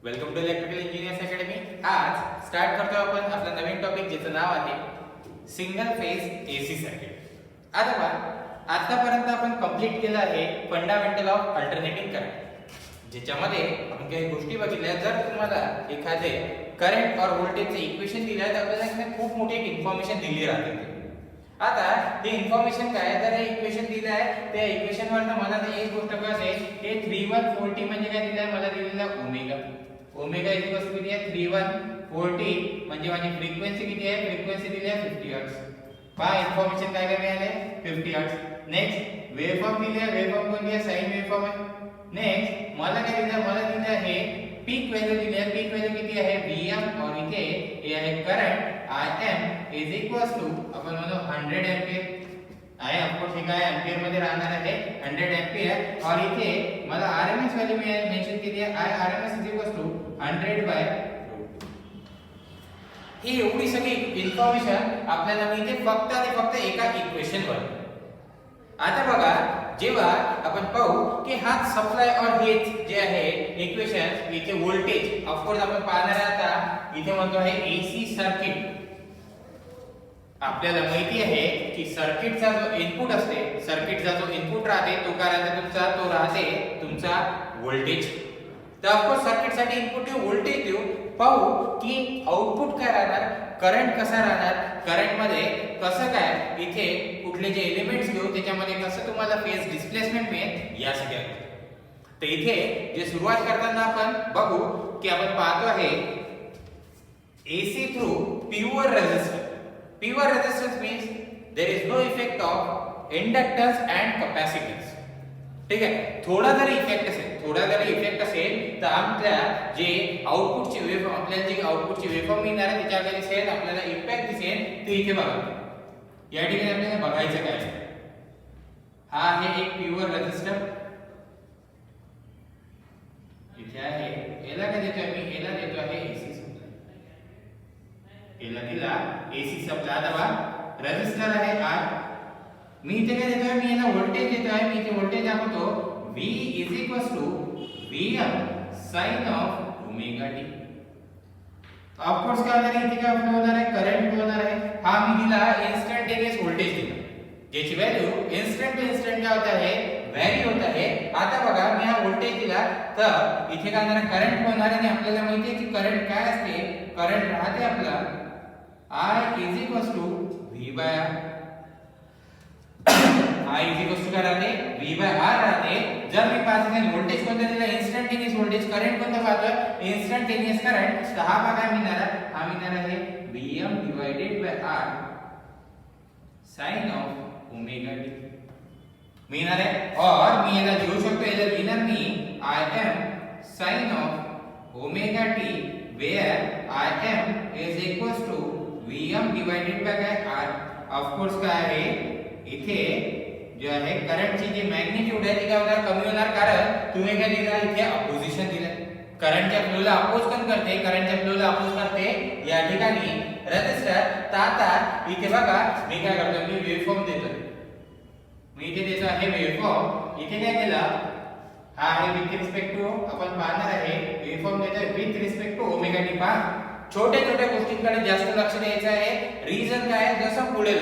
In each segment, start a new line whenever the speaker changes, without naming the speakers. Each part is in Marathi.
Welcome to electrical engineers academy. आज स्टार्ट करतो आपण आपला नवीन टॉपिक ज्याचं नाव आहे सिंगल फेज एसी सर्किट। आता पहा, आतापर्यंत आपण कंप्लीट केलं आहे फंडामेंटल ऑफ अल्टरनेटिंग करंट, ज्याच्यामध्ये आपण काही गोष्टी बघितल्या। जर तुम्हाला एखादे करंट और व्होल्टेजचे इक्वेशन दिले आहे तर आपल्याला खूप मोठी एक इन्फॉर्मेशन दिली राहते। आता ते इन्फॉर्मेशन काय, जर हे इक्वेशन दिलं आहे त्या इक्वेशन वरनं मला एक गोष्ट कळते, हे 3140 म्हणजे काय दिलं आहे, मला दिलेला ओमेगा। ओमेगा इज वस्तू किती आहे 3140, म्हणजे माझी फ्रिक्वेन्सी किती आहे, फ्रिक्वेन्सी दिली आहे 50 हर्ट्ज। पहा इन्फॉर्मेशन काय काय मिळाले 50 हर्ट्ज। नेक्स्ट वेव्हफॉर्म दिली आहे, वेव्हफॉर्म कोणती आहे, साइन वेव्हफॉर्म आहे। नेक्स्ट मला काय दिलं, मला दिलं आहे पीक व्हॅल्यू दिली आहे, पीक व्हॅल्यू किती आहे Vm, और इथे हे आहे current Im is equals to आपण म्हणू 100 एंपियर आहे। ऑफ कोर्स हे काय एंपियर मध्ये राहणार आहे 100 एंपियर, और इथे मला RMS व्हॅल्यू मेंशन केली आहे RMS इज इक्वल्स टू 100/√। ही एवढी सगळी इन्फॉर्मेशन आपल्याला मिळते फक्त आणि फक्त एका इक्वेशन वर। आता बघा, जेव्हा आपण पाहू की हा सप्लाय और हेच जे आहे इक्वेशन, इथे व्होल्टेज ऑफ कोर्स आपण पाहणार आहे। आता इथे म्हणतो आहे एसी सर्किट। आपल्याला माहिती आहे की सर्किटचा जो इनपुट असते, सर्किटचा जो इनपुट राहते तो काय राहते तुमचा, तो राहते तुमचा व्होल्टेज। तर ऑफ कोर्स सर्किट साठी इनपुट देऊ, व्होल्टेज देऊ, पाहू की आउटपुट काय राहणार, करंट कसा राहणार, करंट मध्ये कसं काय, इथे कुठले जे एलिमेंट्स घेऊ त्याच्यामध्ये कसं तुम्हाला फेज डिस्प्लेसमेंट मिळेल, या सगळ्या। तर इथे जे सुरुवात करताना आपण बघू की आपण पाहतो आहे AC through pure resistance. Pure resistance means there is no effect of inductance and capacitance. ठीक आहे, थोडा जरी इफेक्ट असेल तर आपल्या जे आउटपुटची वेव्हफॉर्म, आपल्याला जी आउटपुटची वेव्हफॉर्म मिळणार आहे त्याच्यावर दिसेल, आपल्याला इफेक्ट दिसेल। ते इथे बघा, या ठिकाणी आपल्याला बघायचं काय, हा आहे एक प्युअर रेजिस्टर, इथे आहे, याला काय देतोय मी, याला देतो आहे एसी सप्लाय, याला दिला एसी सप्लाय। आता रेजिस्टर आहे R, मी इथे काय देतोय, मी याला व्होल्टेज देतोय, मी इथे व्होल्टेज दाखवतो V is equals to Vm sin of omega t। Of course काय होणार आहे, इथे काय फ्लो होणार आहे, करंट फ्लो होणार आहे। हा मी दिला इन्स्टंटेनियस व्होल्टेज दिला, ज्याची व्हॅल्यू इन्स्टंट टू इन्स्टंट काय होत आहे, व्हॅरी होत आहे। आता बघा, मी हा व्होल्टेज दिला तर इथे काय होणार, करंट होणार, आणि आपल्याला माहिती आहे की करंट काय असते, करंट राहते आपला I is equals to V/R। I is equals to काय राहते, V/R राहते। जर मी पाहतो व्होल्टेज कोणता दिला, इन्स्टंटेनियस व्होल्टेज, करंट कोणता पाहतोय, इन्स्टंटेनियस करंट, तर हा भाग काय मिळणार आहे, हा मिळणार आहे Vm/R sin of omega t मिळणार आहे। और मी याला लिहू शकतो, याला लिहिणार मी Im sin of omega t where Im is equals to Vm/R। Of course काय आहे, इथे जे आहे करंटची जी मॅग्निट्यूड आहे ती काय होणार, कमी होणार, कारण तुम्ही काय दिला, इथे अपोजिशन दिलं, करंटच्या फ्लोला अपोज कोण करते, करंटच्या फ्लोला अपोज करते या ठिकाणी रेजिस्टर। तर आता इथे बघा, मी काय करतो, मी वेव्हफॉर्म देतो, मी इथे देतो आहे वेव्हफॉर्म। इथे काय केलं, हा आहे विथ रिस्पेक्ट टू, आपण पाहणार आहे वेव्हफॉर्म देतोय with respect to omega T. पहा छोट्या छोट्या गोष्टींकडे जास्त लक्ष द्यायचं आहे। रिझन काय आहे, जसं पुढे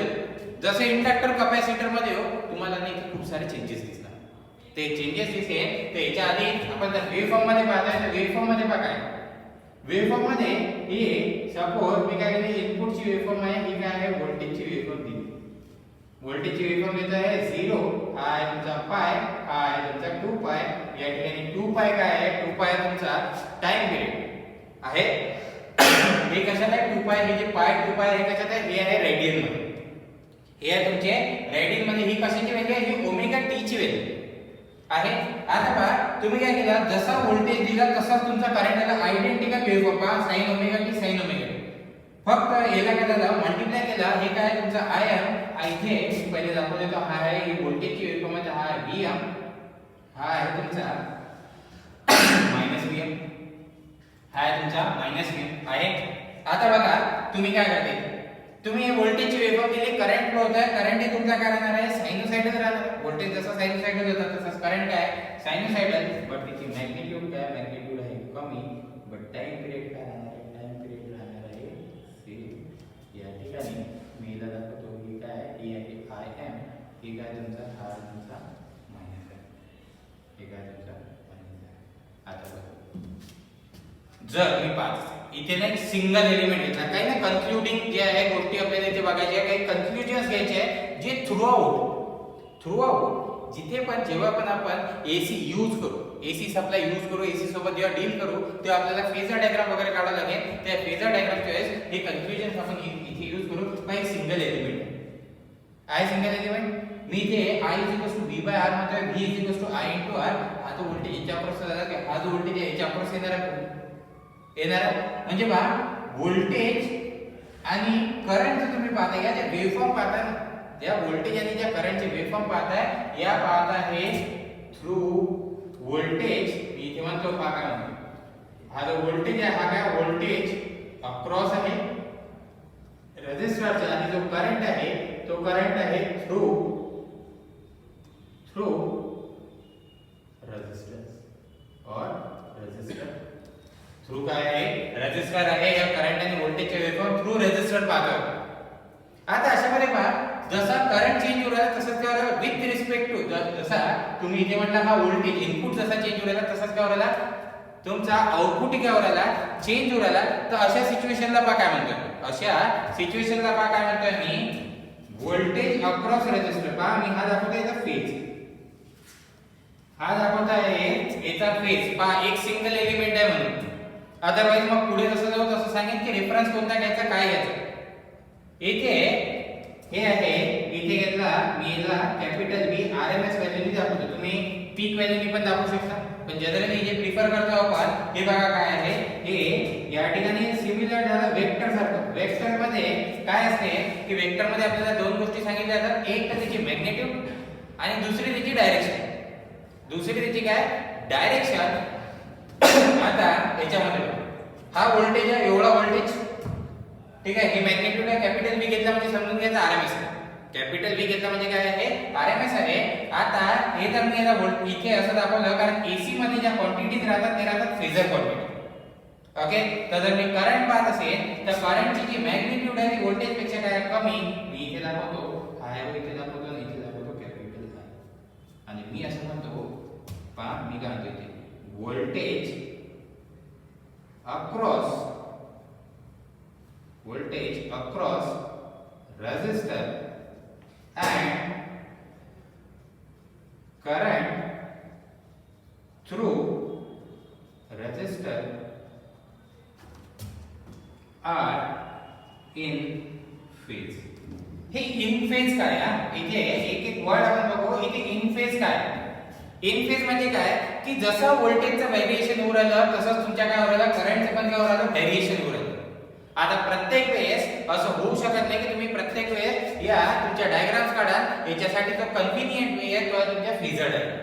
जसं इंडक्टर कॅपॅसिटर मध्ये तुम्हाला नाही खूप सारे चेंजेस दिसणार, ते चेंजेस दिसेल। तर याच्या आधी आपण जर वेव्हफॉर्म मध्ये पाहताय तर वेव्हफॉर्म मध्ये बघा, वेव्हफॉर्म मध्ये हे सपोज मी काय केली, इनपुटची वेव्हफॉर्म आहे, ही काय आहे व्होल्टेजची वेव्हफॉर्म दिली, व्होल्टेजची वेव्हफॉर्म देत आहे 0, हा आहे तुमचा पाय, हा आहे तुमचा 2π। या ठिकाणी 2π काय आहे, 2π तुमचा टाइम पिरियड आहे। हे कशात आहे 2π, हे जे पाय 2π हे कशात आहे, हे आहे रेडियन मध्ये, हे आहे तुमचे रेडियन मध्ये। ही कशाची व्हॅल्यू आहे, ही ओमेगा टी ची व्हॅल्यू आहे। आता पहा, तुम्ही काय केलं, जसा व्होल्टेज दिला तसाच तुमचा करंट आला, आयडेंटिकल वेव्हफॉर्म। पहा sin omega T sin omega T, फक्त याला काय झालं, मल्टिप्लाय केला, हे काय आहे तुमचा Im, इथे पहिले दाखवून देतो, हा आहे ही व्होल्टेजची वेव्हफॉर्म आहे, हा आहे Vm, हा आहे तुमचा -Vm, हा आहे तुमचा -Vm आहे। आता बघा, तुम्ही काय करते, तुम्ही हे व्होल्टेजची वेव्हफॉर्म दिली, करंट फ्लो होत आहे, करंट हे तुमचा काय राहणार आहे, साइनोसॉइडल राहणार। व्होल्टेज जसा साइनोसॉइडल होता तसाच करंट काय साइनोसॉइडल, बट त्याची मॅग्निट्यूड काय, मॅग्निट्यूड आहे कमी, बट जर मी पाहत असेल इथे ना एक सिंगल एलिमेंट घेतला, काही ना कन्क्लुडिंग जे आहे गोष्टी आपल्याला इथे बघायची आहे, काही कन्क्लुजन्स घ्यायचे आहे जे थ्रू आउट जिथे पण जेव्हा पण आपण एसी यूज करू, एसी सप्लाय यूज करू, एसी सोबत जेव्हा डील करू तेव्हा आपल्याला फेजर डायग्राम वगैरे काढायला लागेल. त्या फेजर डायग्रामच्या वेळेस हे कन्क्लुजन्स आपण इथे यूज करू. काही सिंगल एलिमेंट आहे, सिंगल एलिमेंट मी इथे I v by r म्हणतोय, v I into r. हा तो व्होल्टेज याच्या अक्रॉस झाला की हा जो व्होल्टेज आहे याच्या अक्रॉस येणार आहे. म्हणजे पहा व्होल्टेज आणि करंट तुम्ही पाहता, या ज्या वेव्हफॉर्म पाहता ना, ज्या व्होल्टेज आणि ज्या करंटचे वेव्हफॉर्म पाहताय या पाहता हे थ्रू व्होल्टेज. मी इथे म्हणतो पहा काय म्हणतो, हा जो व्होल्टेज आहे हा काय व्होल्टेज अक्रॉस आहे रेझिस्टरचा, आणि जो करंट आहे तो करंट आहे थ्रू रेझिस्टन्स और रेझिस्टर. थ्रू काय आहे रेझिस्टर आहे, या करंट आणि व्होल्टेजचे वेव्हफॉर्म थ्रू रेझिस्टर पाहतो. आता अशामध्ये पहा जसा करंट चेंज होऊ राहिला तसंच काय होईल विथ रिस्पेक्ट टू, जसा तुम्ही इथे म्हटला हा व्होल्टेज इनपुट जसा चेंज होऊ राहिला तसंच काय होऊ राहिला तुमचा आउटपुट काय होऊ राहिला चेंज होऊ राहिला. तर अशा सिच्युएशनला पहा काय म्हणतोय, अशा सिच्युएशनला पहा काय म्हणतोय मी व्होल्टेज अक्रॉस रेझिस्टर. पहा मी हा दाखवतोय याचा फेज, हा दाखवताय याचा फेज. पहा एक सिंगल एलिमेंट आहे म्हणून, अदरवाइज मग पुढे जसं जाऊ तसं सांगेन की रेफरन्स कोणता घ्यायचा काय घ्यायचं. इथे हे आहे, इथे घेतला मी याला कॅपिटल बी आरएमएस व्हॅल्यूनी दाखवतो, तुम्ही पीक व्हॅल्यूनी पण दाखवू शकता, पण जनरली जे प्रिफर करतो आपण हे बघा काय आहे. हे या ठिकाणी सिमिलर झालं वेक्टर सारखं. वेक्टर मध्ये काय असते की वेक्टर मध्ये आपल्याला दोन गोष्टी सांगितल्या जातात, एक तर त्याची मॅग्निट्यूड आणि दुसरी त्याची डायरेक्शन. दुसरी त्याची काय डायरेक्शन. आता याच्यामध्ये हा व्होल्टेज आहे, एवढा व्होल्टेज ठीक आहे, ही मॅग्निट्यूड आहे. कॅपिटल बी घेतला म्हणजे समजून घ्यायचं आरएमएस आहे. कॅपिटल बी घेतला म्हणजे काय आहे आरएमएस आहे. आता हे तर मी याला इथे असं दाखवलं कारण एसी मध्ये ज्या क्वांटिटीज राहतात ते राहतात फेजर क्वांटिटी. ओके, तर जर मी करंट पाहत असेल तर करंटची जी मॅग्निट्यूड आहे ती व्होल्टेज पेक्षा काय कमी. मी इथे दाखवतो हाय, इथे दाखवतो आणि इथे दाखवतो कॅपिटल हाय, आणि मी असं म्हणतो पहा मी काय म्हणतो इथे voltage across resistor and current through resistor are in phase. हे इन फेज काय आहे, इथे एक एक वर्ड आपण बघू. इथे इन फेज काय, इन फेज म्हणजे काय की जसं व्होल्टेजचं व्हेरिएशन होऊ राहिलं तसंच तुमच्या काय होऊ राहिलं करंटचं पण काय होऊ राहिलं व्हेरिएशन होऊ राहिलं. आता प्रत्येक वेळेस असं होऊ शकत नाही की तुम्ही प्रत्येक वेळेस या तुमच्या डायग्राम्स काढा. याच्यासाठी तो कन्व्हिनियंट वे आहे तो तुमच्या फेजर डायग्राम.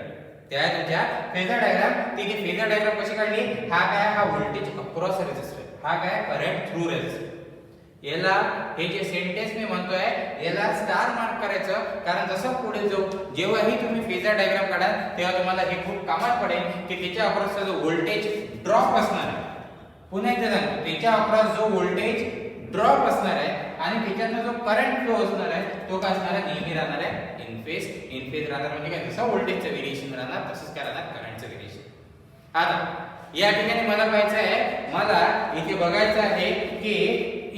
त्या तुमच्या फेजर डायग्राम, ती जी फेजर डायग्राम कशी काढली, हा काय हा व्होल्टेज अक्रॉस रेझिस्टर, हा काय करंट थ्रू रेझिस्टर. याला हे जे सेंटेन्स मी म्हणतोय याला स्टार मार्क करायचं, कारण जसं पुढे जाऊ जेव्हाही तुम्ही फेजर डायग्राम काढाल तेव्हा तुम्हाला हे खूप कामात पडेल की त्याच्या अक्रॉसचा जो व्होल्टेज ड्रॉप असणार आहे. पुन्हा एकदा सांगतो, त्याच्या अक्रॉस जो व्होल्टेज ड्रॉप असणार आहे आणि त्याच्यातून जो करंट फ्लो असणार आहे तो काय असणार आहे नेहमी राहणार आहे इन फेज. इन फेज राहणार म्हणजे काय, जसं व्होल्टेजचं व्हेरिएशन राहणार तसंच काय राहणार करंटचं व्हेरिएशन. आता या ठिकाणी मला पाहायचं आहे, मला इथे बघायचं आहे की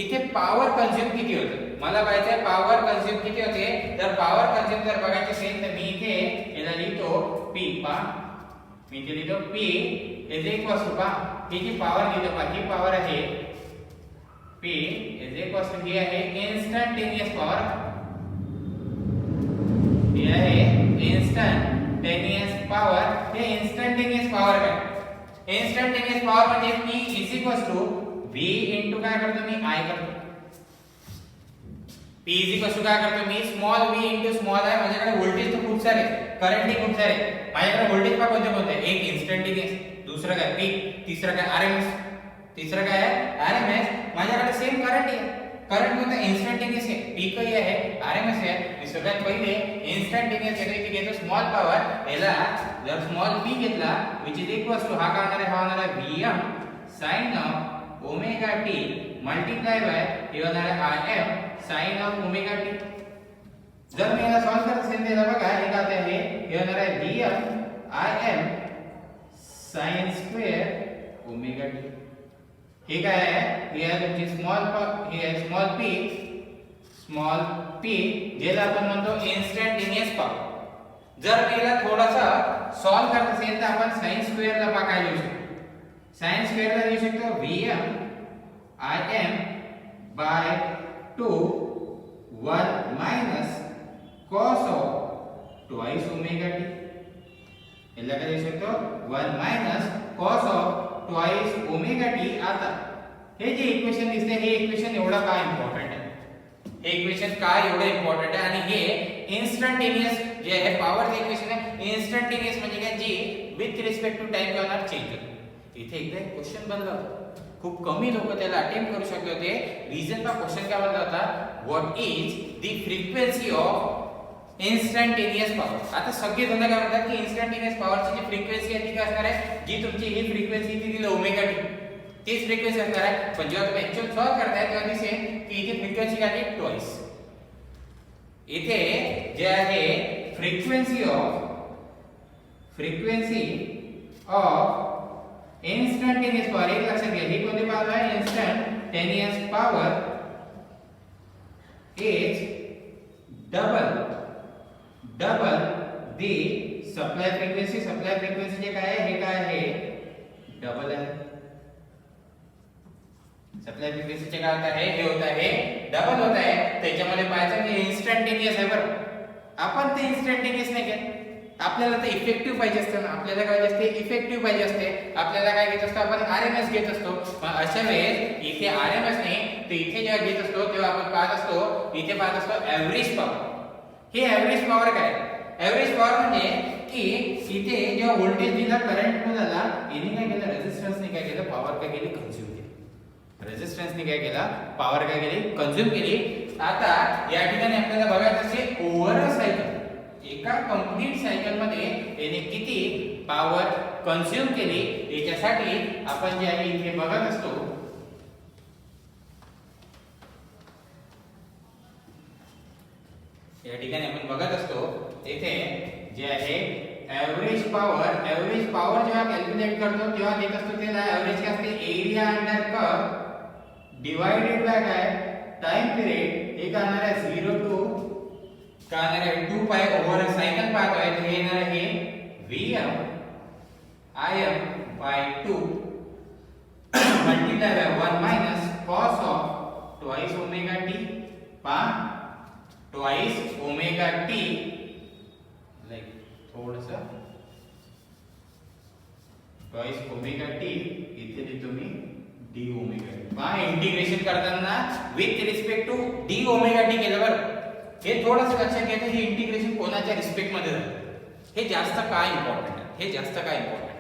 इथे पॉवर कंझ्युम किती होते. मला पाहायचं आहे पॉवर कंझ्युम किती होते. तर पॉवर कंझ्युम जर बघायचे असेल तर मी इथे याला लिहितो P. पहा मी इथे लिहितो P इज इक्वल्स टू, पहा ही जी पॉवर लिहितो पहा ही पॉवर आहे P इज इक्वल्स टू ही आहे इन्स्टंटेनियस पॉवर. ही आहे इन्स्टंटेनियस पॉवर. हे इन्स्टंटेनियस पॉवर काय, इन्स्टंटेनियस पॉवर म्हणजे P is equals to V into काय करतो मी I करतो. P इज इक्वल्स टू काय करतो मी small v into small I. माझ्याकडे व्होल्टेज तर खूप सारे, करंट ही खूप सारे. माझ्याकडे व्होल्टेज पहा कोणते कोणते, एक इन्स्टंटेनियस, दुसरं काय पीक, तिसरं काय आरएमएस, तिसरं काय आहे आरएमएस. माझ्याकडे सेम करंट आहे, करंट कोणता इन्स्टंटेनियस आहे, पीक ही आहे आरएमएस आहे. मी सगळ्यात पहिले इन्स्टंटेनियस घेतो स्मॉल पॉवर. याला जर स्मॉल p घेतला व्हिच इज इक्वल्स टू हा काय होणार आहे, हा होणार आहे Vm sin of omega t multiply by हे होणार आहे Im sin of omega t. जर मी याला सॉल्व करत असेल तर बघा हे काय आहे, हे होणार आहे Vm Im sin square omega t. हे काय आहे, ही आहे तुमची ही आहे स्मॉल p ज्याला आपण म्हणतो इन्स्टंटेनियस पॉवर. जर मी याला थोडासा सॉल्व करत असेल तर आपण साइन स्क्वेअर ला काय लिहू शकतो, साइन स्क्वेअर ला लिहू शकतो Vm Im by 2 1 minus cos of twice omega t. याला काय लिहू शकतो 1 minus cos of twice omega t. आता हे जे इक्वेशन दिसते हे इक्वेशन एवढा काय इम्पॉर्टंट आहे, हे इक्वेशन काय एवढं इम्पॉर्टंट आहे आणि हे इन्स्टंटेनियस जे आहे पॉवर इक्वेशन आहे. इन्स्टंटेनियस म्हणजे काय, जी विथ रिस्पेक्ट टू टाइम काय होणार, चेंज होते. इथे एकदा एक क्वेश्चन बनला होता, खूप कमी लोक त्याला अटेम्प्ट करू शकले होते. रिझन का क्वेश्चन काय बनला होता, what is the frequency of instantaneous power. आता सगळे जण काय म्हणतात की इन्स्टंटेनियस पॉवरची जी फ्रिक्वेन्सी आहे ती काय असणार आहे, जी तुमची ही फ्रिक्वेन्सी ती दिली ओमेगा टी, तीच फ्रिक्वेन्सी असणार आहे. पण जेव्हा तुम्ही ऍक्च्युअल सॉल्व करताय तेव्हा दिसेल की इथे फ्रिक्वेन्सी काय आहे, ट्वाइस. इथे जे आहे फ्रिक्वेन्सी ऑफ इंस्टंटेनियस पॉवर, एक लक्षात घ्या, ही कोणती पॉवर आहे, instantaneous power is double the supply frequency. Supply frequency जे काय आहे, हे काय आहे, डबल आहे. सप्लाय फ्रिक्वेन्सी काय होता है, हे होता है डबल होता है. त्याच्यामध्ये पाहायचं की इन्स्टंटेनियस आहे बरं. आपण ते इन्स्टंटेनियस नाही घेत, आपल्याला ते इफेक्टिव्ह पाहिजे असतं ना, आपल्याला काय पाहिजे असते, इफेक्टिव्ह पाहिजे असते. आपल्याला काय घेत असतो आपण, आरएमएस घेत असतो. पण अशा वेळेस इथे आरएमएस नाही तर इथे जेव्हा घेत असतो तेव्हा आपण पाहत असतो, इथे पाहत असतो एव्हरेज पॉवर. हे एव्हरेज पॉवर काय, एव्हरेज पॉवर म्हणजे की इथे जेव्हा व्होल्टेज दिला, करंट फ्लो झाला, याने काय केलं, रेझिस्टन्सने काय केलं, पॉवर काय केली, कंझ्युम केली. रेझिस्टन्सने काय केला, पॉवर काय केली, कंझ्युम केली. आता या ठिकाणी आपल्याला बघायचं असेल ओव्हर अ सायकल, एका कंप्लीट सायकल मध्ये याने किती पॉवर कंझ्युम केली, याच्यासाठी आपण जे आहे इथे बघत असतो, या ठिकाणी आपण बघत असतो इथे जे आहे एव्हरेज पॉवर जेव्हा कॅल्क्युलेट करतो तेव्हा देत असतो त्याला एव्हरेज काय असते, area under curve divided by काय, टाइम पिरियड. हे काय असणार आहे, 0 टू काय असणार आहे, 2 पाय ओव्हर अ सायकल पाहतोय तर हे येणार आहे Vm Im by 2 multiplied by 1 minus cos of twice omega t पा twice omega t, like थोडंसं twice omega t इथे देतो मी d omega t. पहा इंटिग्रेशन करताना with respect to d omega t केलं बरं. हे थोडंसं लक्षात घ्यायचं, हे इंटिग्रेशन कोणाच्या रिस्पेक्ट मध्ये झालं, हे जास्त काय इम्पॉर्टंट आहे, हे जास्त काय इम्पॉर्टंट आहे.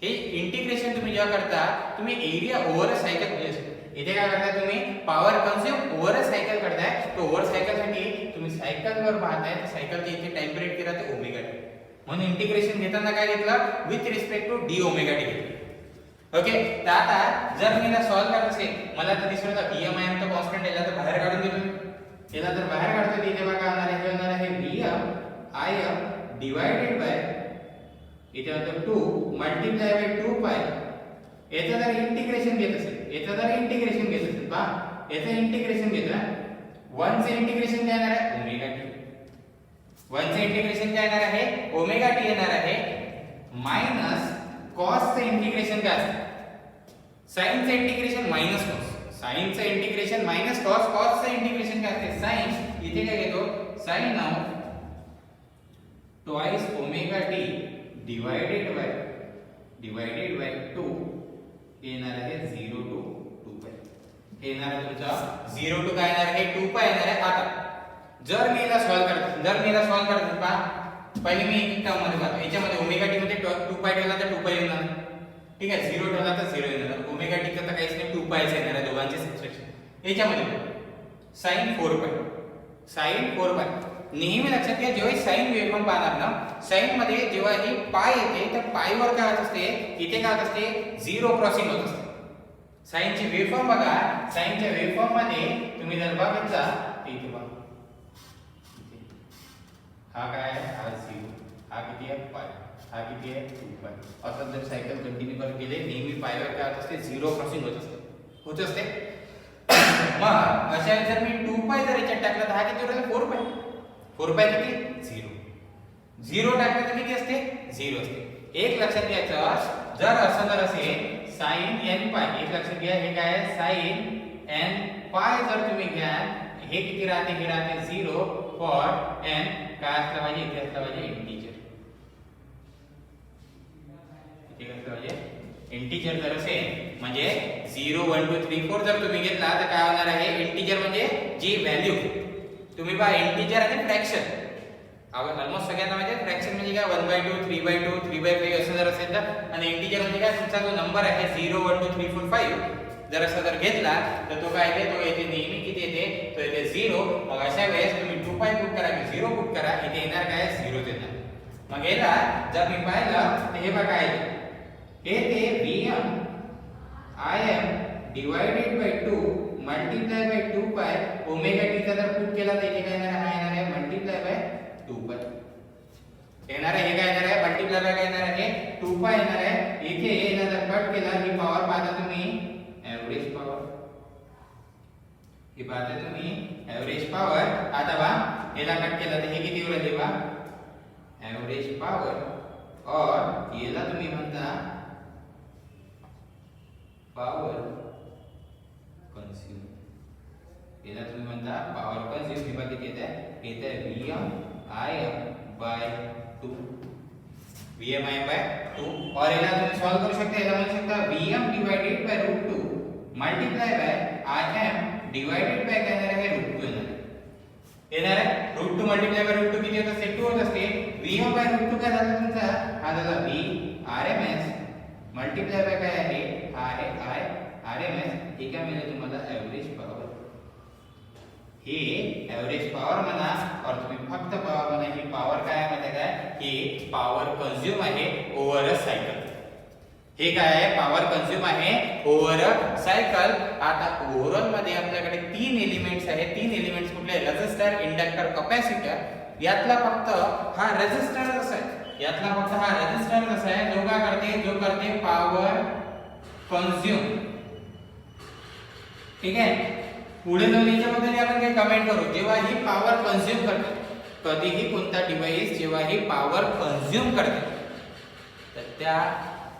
हे इंटिग्रेशन तुम्ही जेव्हा करता, तुम्ही एरिया ओव्हर अ सायकल इथे काय करताय, तुम्ही पॉवर कंझ्युम ओव्हर अ सायकल करताय. तो ओव्हर सायकल साठी तुम्ही सायकल वर पाहताय, सायकलचे इथे टाइम पिरियड केला ते ओमेगा टी. म्हणून इंटिग्रेशन घेताना काय घेतलं, with respect to D omega T घेतलं. ओके, तर आता जर मी याला सॉल्व करत असेल, मला तर दिसलं का Vm तर कॉन्स्टंट याला तर बाहेर काढून घेतो मी. याला तर बाहेर काढतो इथे बघा होणार आहे, होणार आहे Vm Im डिवाइडेड बाय इथे होतं 2 मल्टिप्लाय बाय 2 पाय. याचं जर इंटिग्रेशन घेत असेल, पहा याचं इंटिग्रेशन घेतलं, 1 चे इंटिग्रेशन काय येणार आहे, ओमेगा टी. 1 चे इंटिग्रेशन काय येणार आहे, ओमेगा टी येणार आहे, मायनस cos चे इंटिग्रेशन काय असतं, sin चे इंटिग्रेशन मायनस cos. sin चे इंटिग्रेशन मायनस cos, cos चे इंटिग्रेशन काय असते, sin. इथे काय घेतो, sin of twice omega t divided by 2 येणार आहे 0 to 2 पाय. हे येणार आहे तुमचा 0 to काय येणार आहे, 2 पाय येणार आहे. आता जर मी याला सॉल्व करत पहा, पहिले मी एक टर्म मध्ये पाहतो, याच्यामध्ये ओमेगा टी मध्ये 2 पाय ठेवला तर 2 पाय येणार, ठीक आहे, 0 ठेवला तर 0 येणार. ओमेगा टी चा तर काहीच नाही, 2 पायच येणार आहे दोघांचे सबट्रॅक्शन. याच्यामध्ये sin 4 पाय. नेहमी लक्षात घ्या, जेव्हा साइन वेव्हफॉर्म पाहणार ना, साइन मध्ये जेव्हा ही पाय येते तर पाय वर काय होत असते, इथे काय होत असते, 0 क्रॉसिंग होत असते. साइनची वेव्हफॉर्म बघा, साइनच्या वेव्हफॉर्म मध्ये तुम्ही जर बघितला इथे बघा, हा काय आहे, हा 0, हा किती आहे, पाय, हा किती आहे, 2 पाय. असं जर सायकल कंटिन्यू करत गेले, नेहमी पायवर काय होत असते, 0 क्रॉसिंग होत असते. होत असते. मग अशा जर मी 2π जर याच्यात टाकला तर हा किती होईल? 4π. 4π किती? 0. 0 टाकलं तर किती असते? 0 असते. एक लक्षात घ्यायचं, जर असं जर असेल sin nπ, एक लक्षात घ्या हे काय आहे? sin nπ जर तुम्ही घ्या, हे किती राहते? हे राहते 0 फॉर n काय असलं पाहिजे? इथे असलं पाहिजे इंटिजर. इथे असलं पाहिजे इंटिजर. जर असेल म्हणजे 0 1 2 3 4 जर तुम्ही घेतला तर काय होणार आहे? इंटिजर म्हणजे जी व्हॅल्यू तुम्ही पहा, इंटिजर आणि फ्रॅक्शन ऑलमोस्ट सगळ्यांना माहिती आहे. फ्रॅक्शन म्हणजे काय? 1/2 3/2 3/5 असं जर असेल तर, आणि इंटिजर म्हणजे काय? तुमचा जो नंबर आहे 0 1 2 3 4 5 जर असा जर घेतला तर तो काय येते? तो येते नेहमी किती येते? तो येते 0. मग अशा वेळेस तुम्ही 2π पुट करा की 0 पुट करा, इथे येणार काय? 0 येणार. मग याला जर मी पाहिलं तर हे बघा येते, हे ते Vm Im divided by 2 multiply by 2π omega t चा जर पुट केला तर इथे काय येणार आहे? येणार आहे मल्टिप्लाय बाय 2π येणार आहे. हे काय येणार आहे? मल्टिप्लाय बाय काय येणार आहे? 2π येणार आहे. इथे याला जर कट केला, ही पॉवर पाहता तुम्ही एव्हरेज पॉवर, ही पाहता तुम्ही एव्हरेज पॉवर. आता पहा याला कट केला तर हे किती होईल? बघा एव्हरेज पॉवर और याला तुम्ही म्हणता पॉवर कंज्यूम. याला तुम्ही म्हणता पॉवर कंज्यूम. हे बघा किती येते? Vm Im by 2. Vm Im by 2. और याला तुम्ही सॉल्व करू शकता. याला म्हणू शकता Vm divided by √2 multiply bye Im divided bye काय येणार आहे? √2 येणार आहे. √2 मल्टिप्लाय बाय √2 किती होत असते? 2 होत असते. Vm बाय √2 काय झालं तुमचा? हा झाला Vrms मल्टिप्लाय बाय काय आहे? हा आहे Irms. हे काय मिळेल तुम्हाला? Average power. हे एव्हरेज पॉवर म्हणा और तुम्ही फक्त पॉवर म्हणा. ही पॉवर काय आहे माहिती काय? ही पॉवर कंझ्युम आहे ओव्हर अ सायकल. हे काय आहे? पॉवर कंझ्युम आहे ओव्हर अ सायकल. आता ओव्हरऑल मध्ये आपल्याकडे 3 एलिमेंट्स आहेत. 3 एलिमेंट्स कुठले? Resistor, inductor, capacitor. यातला फक्त हा रेझिस्टर असा आहे, यातला फक्त हा रेझिस्टर असा आहे जो काय करते? जो करते पॉवर कंझ्युम. ठीक आहे. पुढे जाऊन याच्याबद्दल आपण काही कमेंट करू. जेव्हा ही पॉवर कंझ्युम करते, कधीही कोणता डिव्हाइस जेव्हा ही पॉवर कंझ्युम करते तर त्या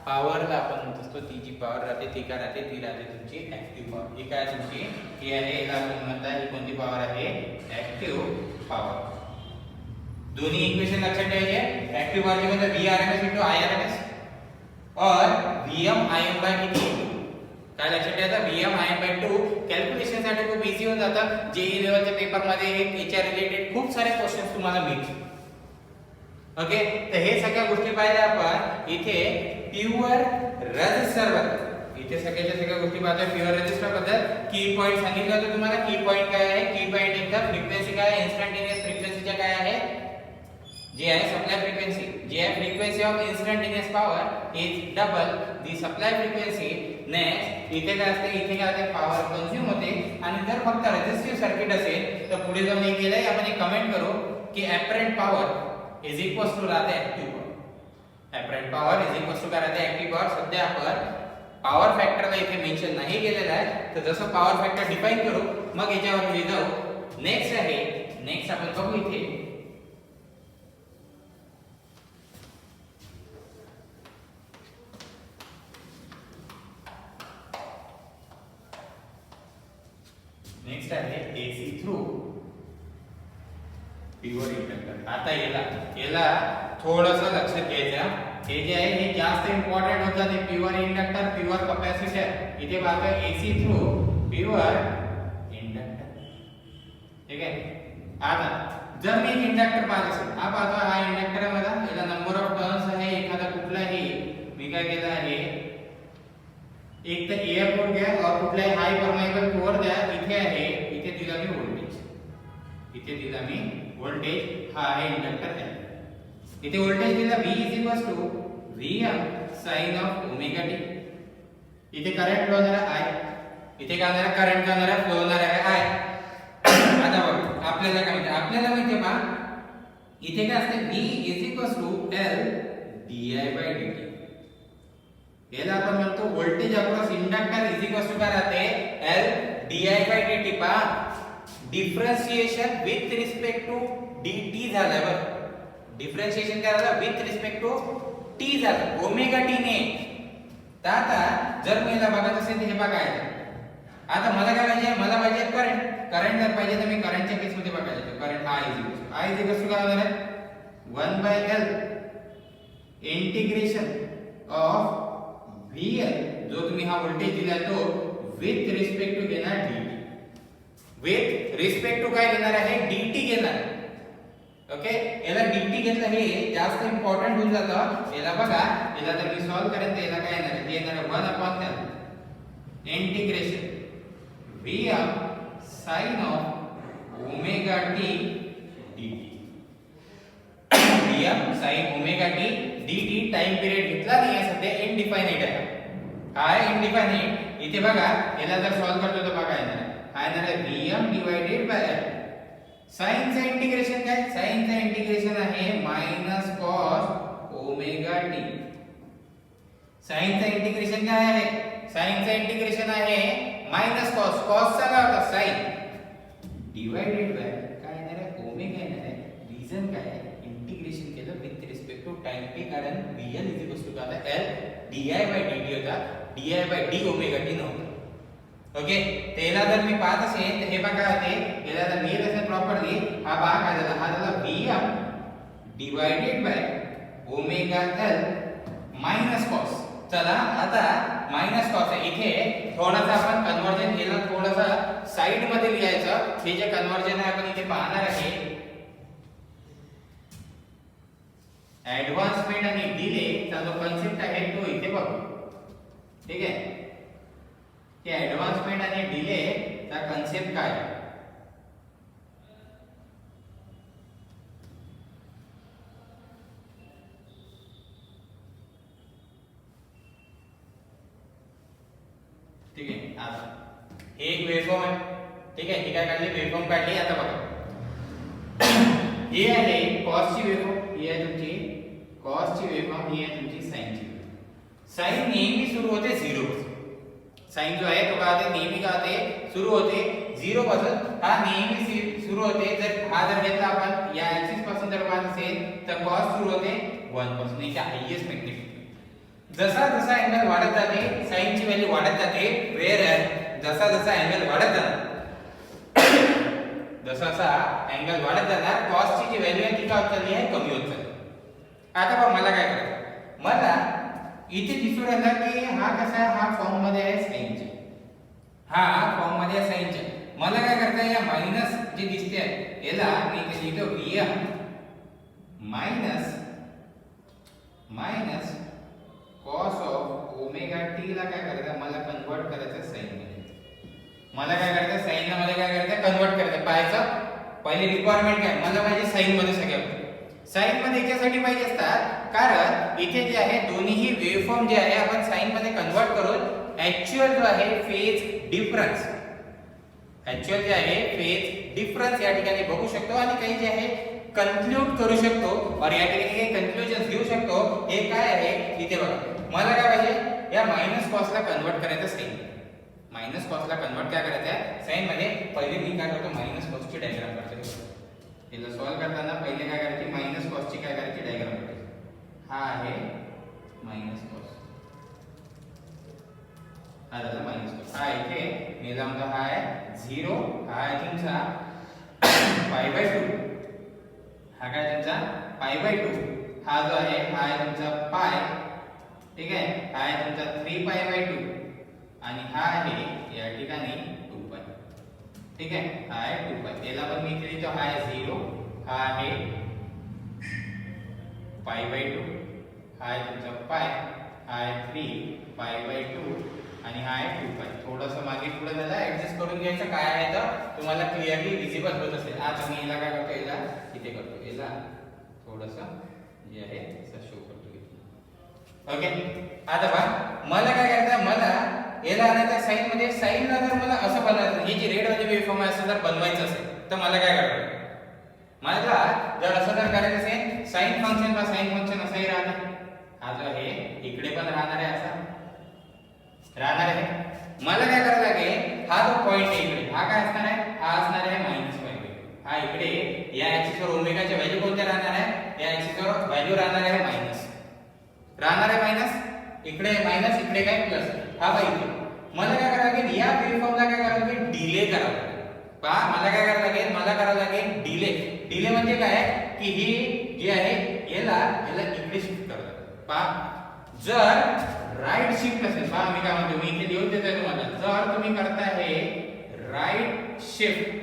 पॉवरला आपण म्हणत असतो, ती जी पॉवर राहते ती काय राहते? ती राहते तुमची ऍक्टिव्ह पॉवर. ही काय तुमची? ही आहे, याला आपण म्हणता ही कोणती पॉवर आहे? Active power. दोन्ही इक्वेशन लक्षात ठेवायचे. ऍक्टिव्ह पॉवर म्हणजे Vrms * Irms और Vm Im बाय किती? काय लक्षात ठेवायचं? Vm Im by 2. कॅल्क्युलेशन साठी खूप इझी होऊन जातं. जेईई लेवलच्या पेपर मध्ये याच्या रिलेटेड खूप सारे क्वेश्चन्स तुम्हाला मिळतील. ओके, तर हे सगळ्या गोष्टी पाहिल्या आपण इथे प्युअर रेझिस्टर बद्दल. इथे सगळ्या गोष्टी पाहतोय प्युअर रेझिस्टर बद्दल. की पॉइंट सांगितलं होतं तुम्हाला. की पॉइंट काय आहे? की पॉइंट एकदा फ्रिक्वेन्सी काय आहे? इन्स्टंटेनियस फ्रिक्वेन्सीच्या काय आहे? जे आहे सप्लाय फ्रिक्वेन्सी. जे आहे frequency of instantaneous power is double the supply frequency. Next इथे काय असते? इथे काय असते? पॉवर कंझ्युम होते. आणि जर फक्त रेझिस्टिव्ह सर्किट असेल तर पुढे जाऊन एक केलंय आपण एक कमेंट करू की apparent power is equals to राहते active power. Apparent power is equals to काय राहते? Active power. सध्या आपण पॉवर फॅक्टरला इथे मेन्शन नाही केलेलं आहे, तर जसं पॉवर फॅक्टर डिफाइन करू मग याच्यावर जाऊ. नेक्स्ट आहे, नेक्स्ट आपण बघू इथे नेक्स्ट आहे एसी थ्रू प्युअर इंडक्टर. आता याला थोडंसं लक्षात घ्यायचं. हे जे आहे हे जास्त इम्पॉर्टंट होतं. ते प्युअर इंडक्टर, प्युअर कॅपॅसिटर. इथे पाहतो एसी थ्रू प्युअर इंडक्टर. ठीक आहे. आता जर मी एक इंडक्टर पाहत असेल, हा पाहतो हा इंडक्टर आहे माझा. याला नंबर ऑफ टर्न्स आहे. एखादा कुठलाही मी काय केलं आहे, एक तर एअर कोर घ्या और कुठलाही हाय परमेबल कोर द्या. इथे आहे, इथे दिला मी व्होल्टेज. इथे दिला मी व्होल्टेज. हा आहे इंडक्टर आहे. इथे व्होल्टेज दिला V Vm sin of omega t. इथे करंट फ्लो होणार आहे I. इथे काय होणार? करंट काय होणार? फ्लो होणार आहे I. आता बघा आपल्याला काय माहिती? आपल्याला माहिती आहे पहा इथे काय असते? V L di by dt. याला आपण म्हणतो voltage across inductor is equal to काय राहते L di/dt पा differentiation with respect to dt झालं बघ डिफरन्शिएशन काय झालं विथ रिस्पेक्ट टू t झालं ओमेगा t ने तर आता जर मला बघायचं असेल तर हे बघायचं आता मला काय पाहिजे मला पाहिजे करंट जर पाहिजे तर मी करंटच्या केस मध्ये बघायचं current I is equal to काय होणार आहे 1/L इंटिग्रेशन ऑफ VL जो तुम्ही हा व्होल्टेज दिला तो विथ रिस्पेक्ट टू घेणार dt विथ रिस्पेक्ट टू काय घेणार आहे dt घेणार ओके याला dt घेतलं हे जास्त इम्पॉर्टंट होऊन जातं याला बघा याला जर मी सॉल्व करेन तर याला काय येणार आहे येणार आहे 1/L integration Vm sin of omega t dt Vm sin omega t dt time period घेतला नाही आहे सध्या इनडिफायनाइट आहे काय इनडिफायनाइट इथे बघा याला जर सॉल्व करतो तर बघा येणार आहे Vm divided bye L sin चे इंटिग्रेशन काय sin चे इंटिग्रेशन आहे minus cos omega t sin चे इंटिग्रेशन काय आहे sin चे इंटिग्रेशन आहे मायनस cos cos चा काय होता sin डिवाइडेड बाय काय येणार आहे ओमेगा येणार आहे रिझन काय आहे इंटिग्रेशन केलं with respect to time t कारण Vl इज इक्वल टू काय L di/dt होता di/d ओमेगा t नव्हता ओके त्याला जर मी पाहत असेल तर हे बघा ते याला जर मी असेल प्रॉपर्ली हा भाग काय झाला हा झाला Vm divided by omega L minus cos चला आता मायनस cos आहे इथे थोडासा आपण कन्वर्जन केला थोडासा साइड मध्ये लिहायचं हे जे कन्वर्जन आहे आपण इथे पाहणार आहे ऍडव्हान्समेंट आणि डिले चा जो कन्सेप्ट आहे तो इथे बघू ठीक आहे की ऍडव्हान्समेंट आणि डिले चा कन्सेप्ट काय आहे ठीक आहे आता हे एक वेव्हफॉर्म आहे ठीक आहे ही काय काढली वेव्हफॉर्म काढली आता बघा हे आहे cos ची वेव्हफॉर्म ही आहे तुमची cos ची वेव्हफॉर्म ही आहे तुमची sin ची sin नेहमी सुरू होते 0 पासून sin जो आहे तो काय होते नेहमी काय होते सुरू होते 0 पासून हा नेहमी सुरू होते जर हा जर घेतला आपण या ऍक्सिस पासून जर पाहत असेल तर cos सुरू होते 1 पासून याच्या हायेस्ट मॅग्निट्यूड जसा जसा अँगल वाढत जाते sin ची व्हॅल्यू वाढत जाते वेअर जसा जसा अँगल वाढत जाणार जसा जसा अँगल वाढत जाणार cos ची जी व्हॅल्यू आहे ती काय होत चालली आहे कमी होत चालली आता बघ मला काय करायचं मला इथे दिसून राहिला की हा कसा आहे हा फॉर्म मध्ये आहे sin चे हा फॉर्म मध्ये आहे sin चे मला काय करता या मायनस जे दिसते याला मी इथे लिहितो Vm minus cos of omega t ला काय करायचं मला कन्वर्ट करायचं sin मध्ये मला काय करायचं sin ला मला काय करायचं कन्वर्ट करायचं पाहायचं पहिले रिक्वायरमेंट काय मला पाहिजे sin मध्ये सगळ्यात sin मध्ये याच्यासाठी पाहिजे असतात कारण इथे जे आहे दोन्हीही वेव्हफॉर्म जे आहे आपण sin मध्ये कन्वर्ट करून ऍक्च्युअल जो आहे फेज डिफरन्स ऍक्च्युअल जे आहे फेज डिफरन्स या ठिकाणी बघू शकतो आणि काही जे आहे कन्क्लूड करू शकतो और या ठिकाणी काही कन्क्लुजन घेऊ शकतो हे काय आहे इथे बघा मला काय पाहिजे या मायनस cos ला कन्वर्ट करायचं sin मायनस cos ला कन्वर्ट काय करायचं आहे sin मध्ये पहिले मी काय करतो मायनस cos ची डायग्राम काढतो याला सॉल्व करताना पहिले काय करायची मायनस cos ची काय करायची डायग्राम काढायची हा आहे मायनस cos हा झाला मायनस cos हा इथे मेला म्हणजे हा आहे 0 हा आहे तुमचा π/2 हा काय तुमचा π/2 हा जो आहे हा आहे तुमचा पाय ठीक आहे हा आहे तुमचा 3π/2 आणि हा आहे या ठिकाणी 2π ठीक आहे हा आहे 2π याला पण मी इथे लिहितो हा आहे 0 हा आहे π/2 हा आहे तुमचा पाय हा आहे 3π/2 आणि हा आहे 2π थोडंसं मागे पुढे झालं ऍडजस्ट करून घ्यायचं काय आहे तर तुम्हाला क्लिअरली विजिबल होत असेल आता मी याला काय करतो याला इथे करतो याला थोडंसं जे आहे असं शो करतो ओके आता बघा मला काय करायचं मला याला आणायचं साइन मध्ये साइनला जर मला असं बनवायचं ही जी रेड वाली वेव्हफॉर्म आहे असं जर बनवायचं असेल तर मला काय करायचं मला जर असं जर करायचं असेल साइन फंक्शन बा साइन फंक्शन असंही राहणार हा जो आहे इकडे पण राहणार आहे असा राहणार आहे. मला काय करायला लागेल, हा जो पॉइंट आहे इकडे, हा काय असणार आहे, हा असणार आहे -5/2. हा इकडे या ऍक्सिस वर ओमेगाच्या व्हॅल्यू कोणत्या राहणार आहे, या ऍक्सिस वर व्हॅल्यू राहणार आहे मायनस, राहणार आहे मायनस. इकडे मायनस, इकडे काय प्लस. हा बघा इथे मला काय करायला लागेल, या वेव्हफॉर्मला काय करायला लागेल, डिले करावं लागेल. पहा मला काय करायला लागेल, मला करावं लागेल डिले. डिले म्हणजे काय की ही जी आहे याला इकडे शिफ्ट करावं लागेल. पहा जर राईट शिफ्ट असेल, पहा मी काय म्हणतो, मी इथे लिहून देतोय तुम्हाला, जर तुम्ही करताय हे राईट शिफ्ट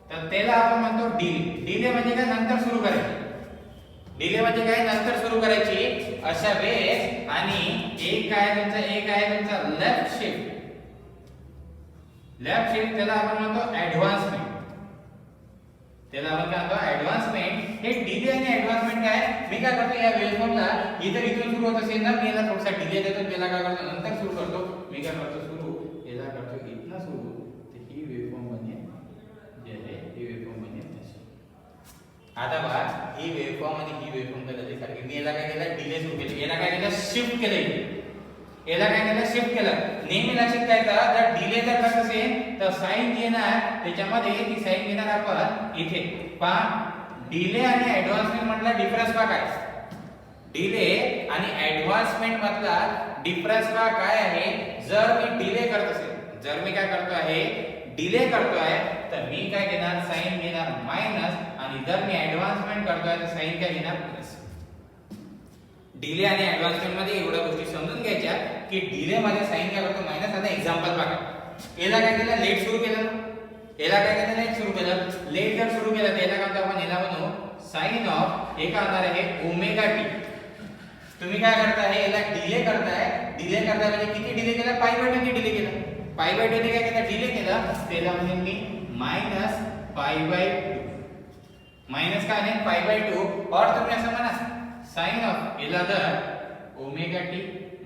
तर त्याला आपण म्हणतो डिले. डिले म्हणजे काय, नंतर सुरू करायची. डिले म्हणजे काय, नंतर सुरू करायची अशा वेळेस. आणि एक काय तुमचा लेफ्ट शिफ्ट. लेफ्ट शिफ्ट त्याला आपण म्हणतो ऍडव्हान्समेंट. त्याला आपण काय म्हणतो, ऍडव्हान्समेंट. हे डिले आणि ऍडव्हान्समेंट काय, मी काय करतो या वेव्हफॉर्मला इथं इथून सुरू होत असेल ना, मी याला थोडासा डिले देतो, त्याला काय करतो नंतर सुरू करतो. मी काय करतो सुरू, याला करतो इथनं सुरू, तर ही वेव्हफॉर्म बनेल जे आहे ही वेव्हफॉर्म बनेल अशी. आता बघा ही वेव्हफॉर्म आणि ही वेव्हफॉर्म काय झाली सारखी. मी याला काय केलं, डिले सुरू केलं, याला काय केलं, शिफ्ट केलं. याला काय केलं, शिफ्ट केलं. नेहमी लक्षात ठेवायचं, जर डिले जर करत असेल तर साइन घेणार, त्याच्यामध्ये ती साइन घेणार आपण इथे. पहा डिले आणि ऍडव्हान्समेंट मधला डिफरन्स काय, डिले आणि ऍडव्हान्समेंट मधला डिफरन्स काय आहे. जर मी डिले करत असेल, जर मी काय करतो आहे, डिले करतोय, तर मी काय घेणार, साइन घेणार मायनस. आणि जर मी ऍडव्हान्समेंट करतोय तर साइन काय घेणार, प्लस. डिले आणि ऍडव्हान्समेंट मध्ये एवढ्या गोष्टी समजून घ्यायच्या की डिले मध्ये साइन काय करतो मायनस. आता एक्झाम्पल बघा, याला काय केलं, लेट सुरू केलं. याला काय केलं, लेट सुरू केलं. लेट जर सुरू केलं तर याला काय आपण याला म्हणू साइन ऑफ, हे काय होणार आहे, ओमेगा टी. तुम्ही काय करताय, याला डिले करताय. डिले करताय म्हणजे किती डिले केला, π/2 ने डिले केला. π/2 ने काय केलं, डिले केला. त्याला म्हणजे मी मायनस π/2. मायनस काय आहे, π/2. और तुम्ही असं म्हणा साइन ऑफ याला जर ओमेगा टी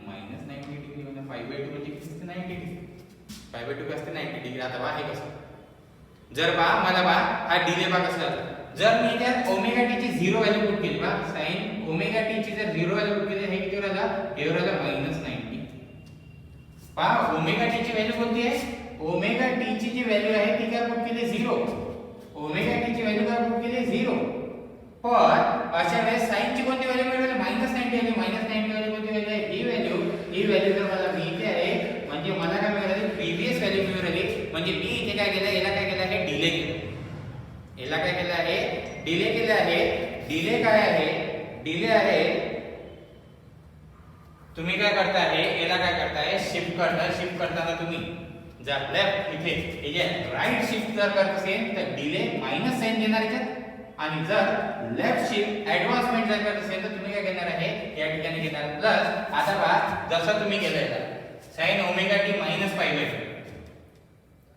मायनस 90 डिग्री म्हणजे π/2 म्हणजे किती असते, 90 डिग्री. π/2 काय असते, 90 डिग्री. आता पहा हे कसं, जर पहा मला पहा हा डिले पहा कसं झालं. जर मी त्यात ओमेगा टी ची 0 व्हॅल्यू पुट केली, पहा साइन ओमेगा टी ची जर 0 व्हॅल्यू पुट केली, हे किती राहिला, हे राहिला -90. पहा ओमेगा टी ची व्हॅल्यू कोणती आहे, ओमेगा टी ची जी व्हॅल्यू आहे ती काय पुट केली, 0. ओमेगा टी ची व्हॅल्यू काय पुट केली, 0. पण अशा वेळेस साइन ची कोणती व्हॅल्यू मिळाली, -90 आली. -90 व्हॅल्यू कोणती व्हॅल्यू आहे, ही व्हॅल्यू जर मला मिळते आहे म्हणजे मला काय मिळाली, प्रीवियस व्हॅल्यू मिळाली. म्हणजे मी इथे काय केलं, याला काय केलं आहे, डिले केलं. याला काय केलं आहे, डिले केलं आहे. डिले काय आहे, डिले आहे. तुम्ही काय करताय, याला काय करताय, शिफ्ट करताय. शिफ्ट करताना तुम्ही जर लेफ्ट इथे हे जे राईट शिफ्ट जर करत असेल तर डिले मायनस साइन घेणार याच्यात. आणि जर लेफ्ट शिफ्ट ऍडव्हान्समेंट जर करत असेल तर तुम्ही काय घेणार आहे, या ठिकाणी घेणार प्लस. आता पहा जसं तुम्ही केलंय sine omega T minus π/2,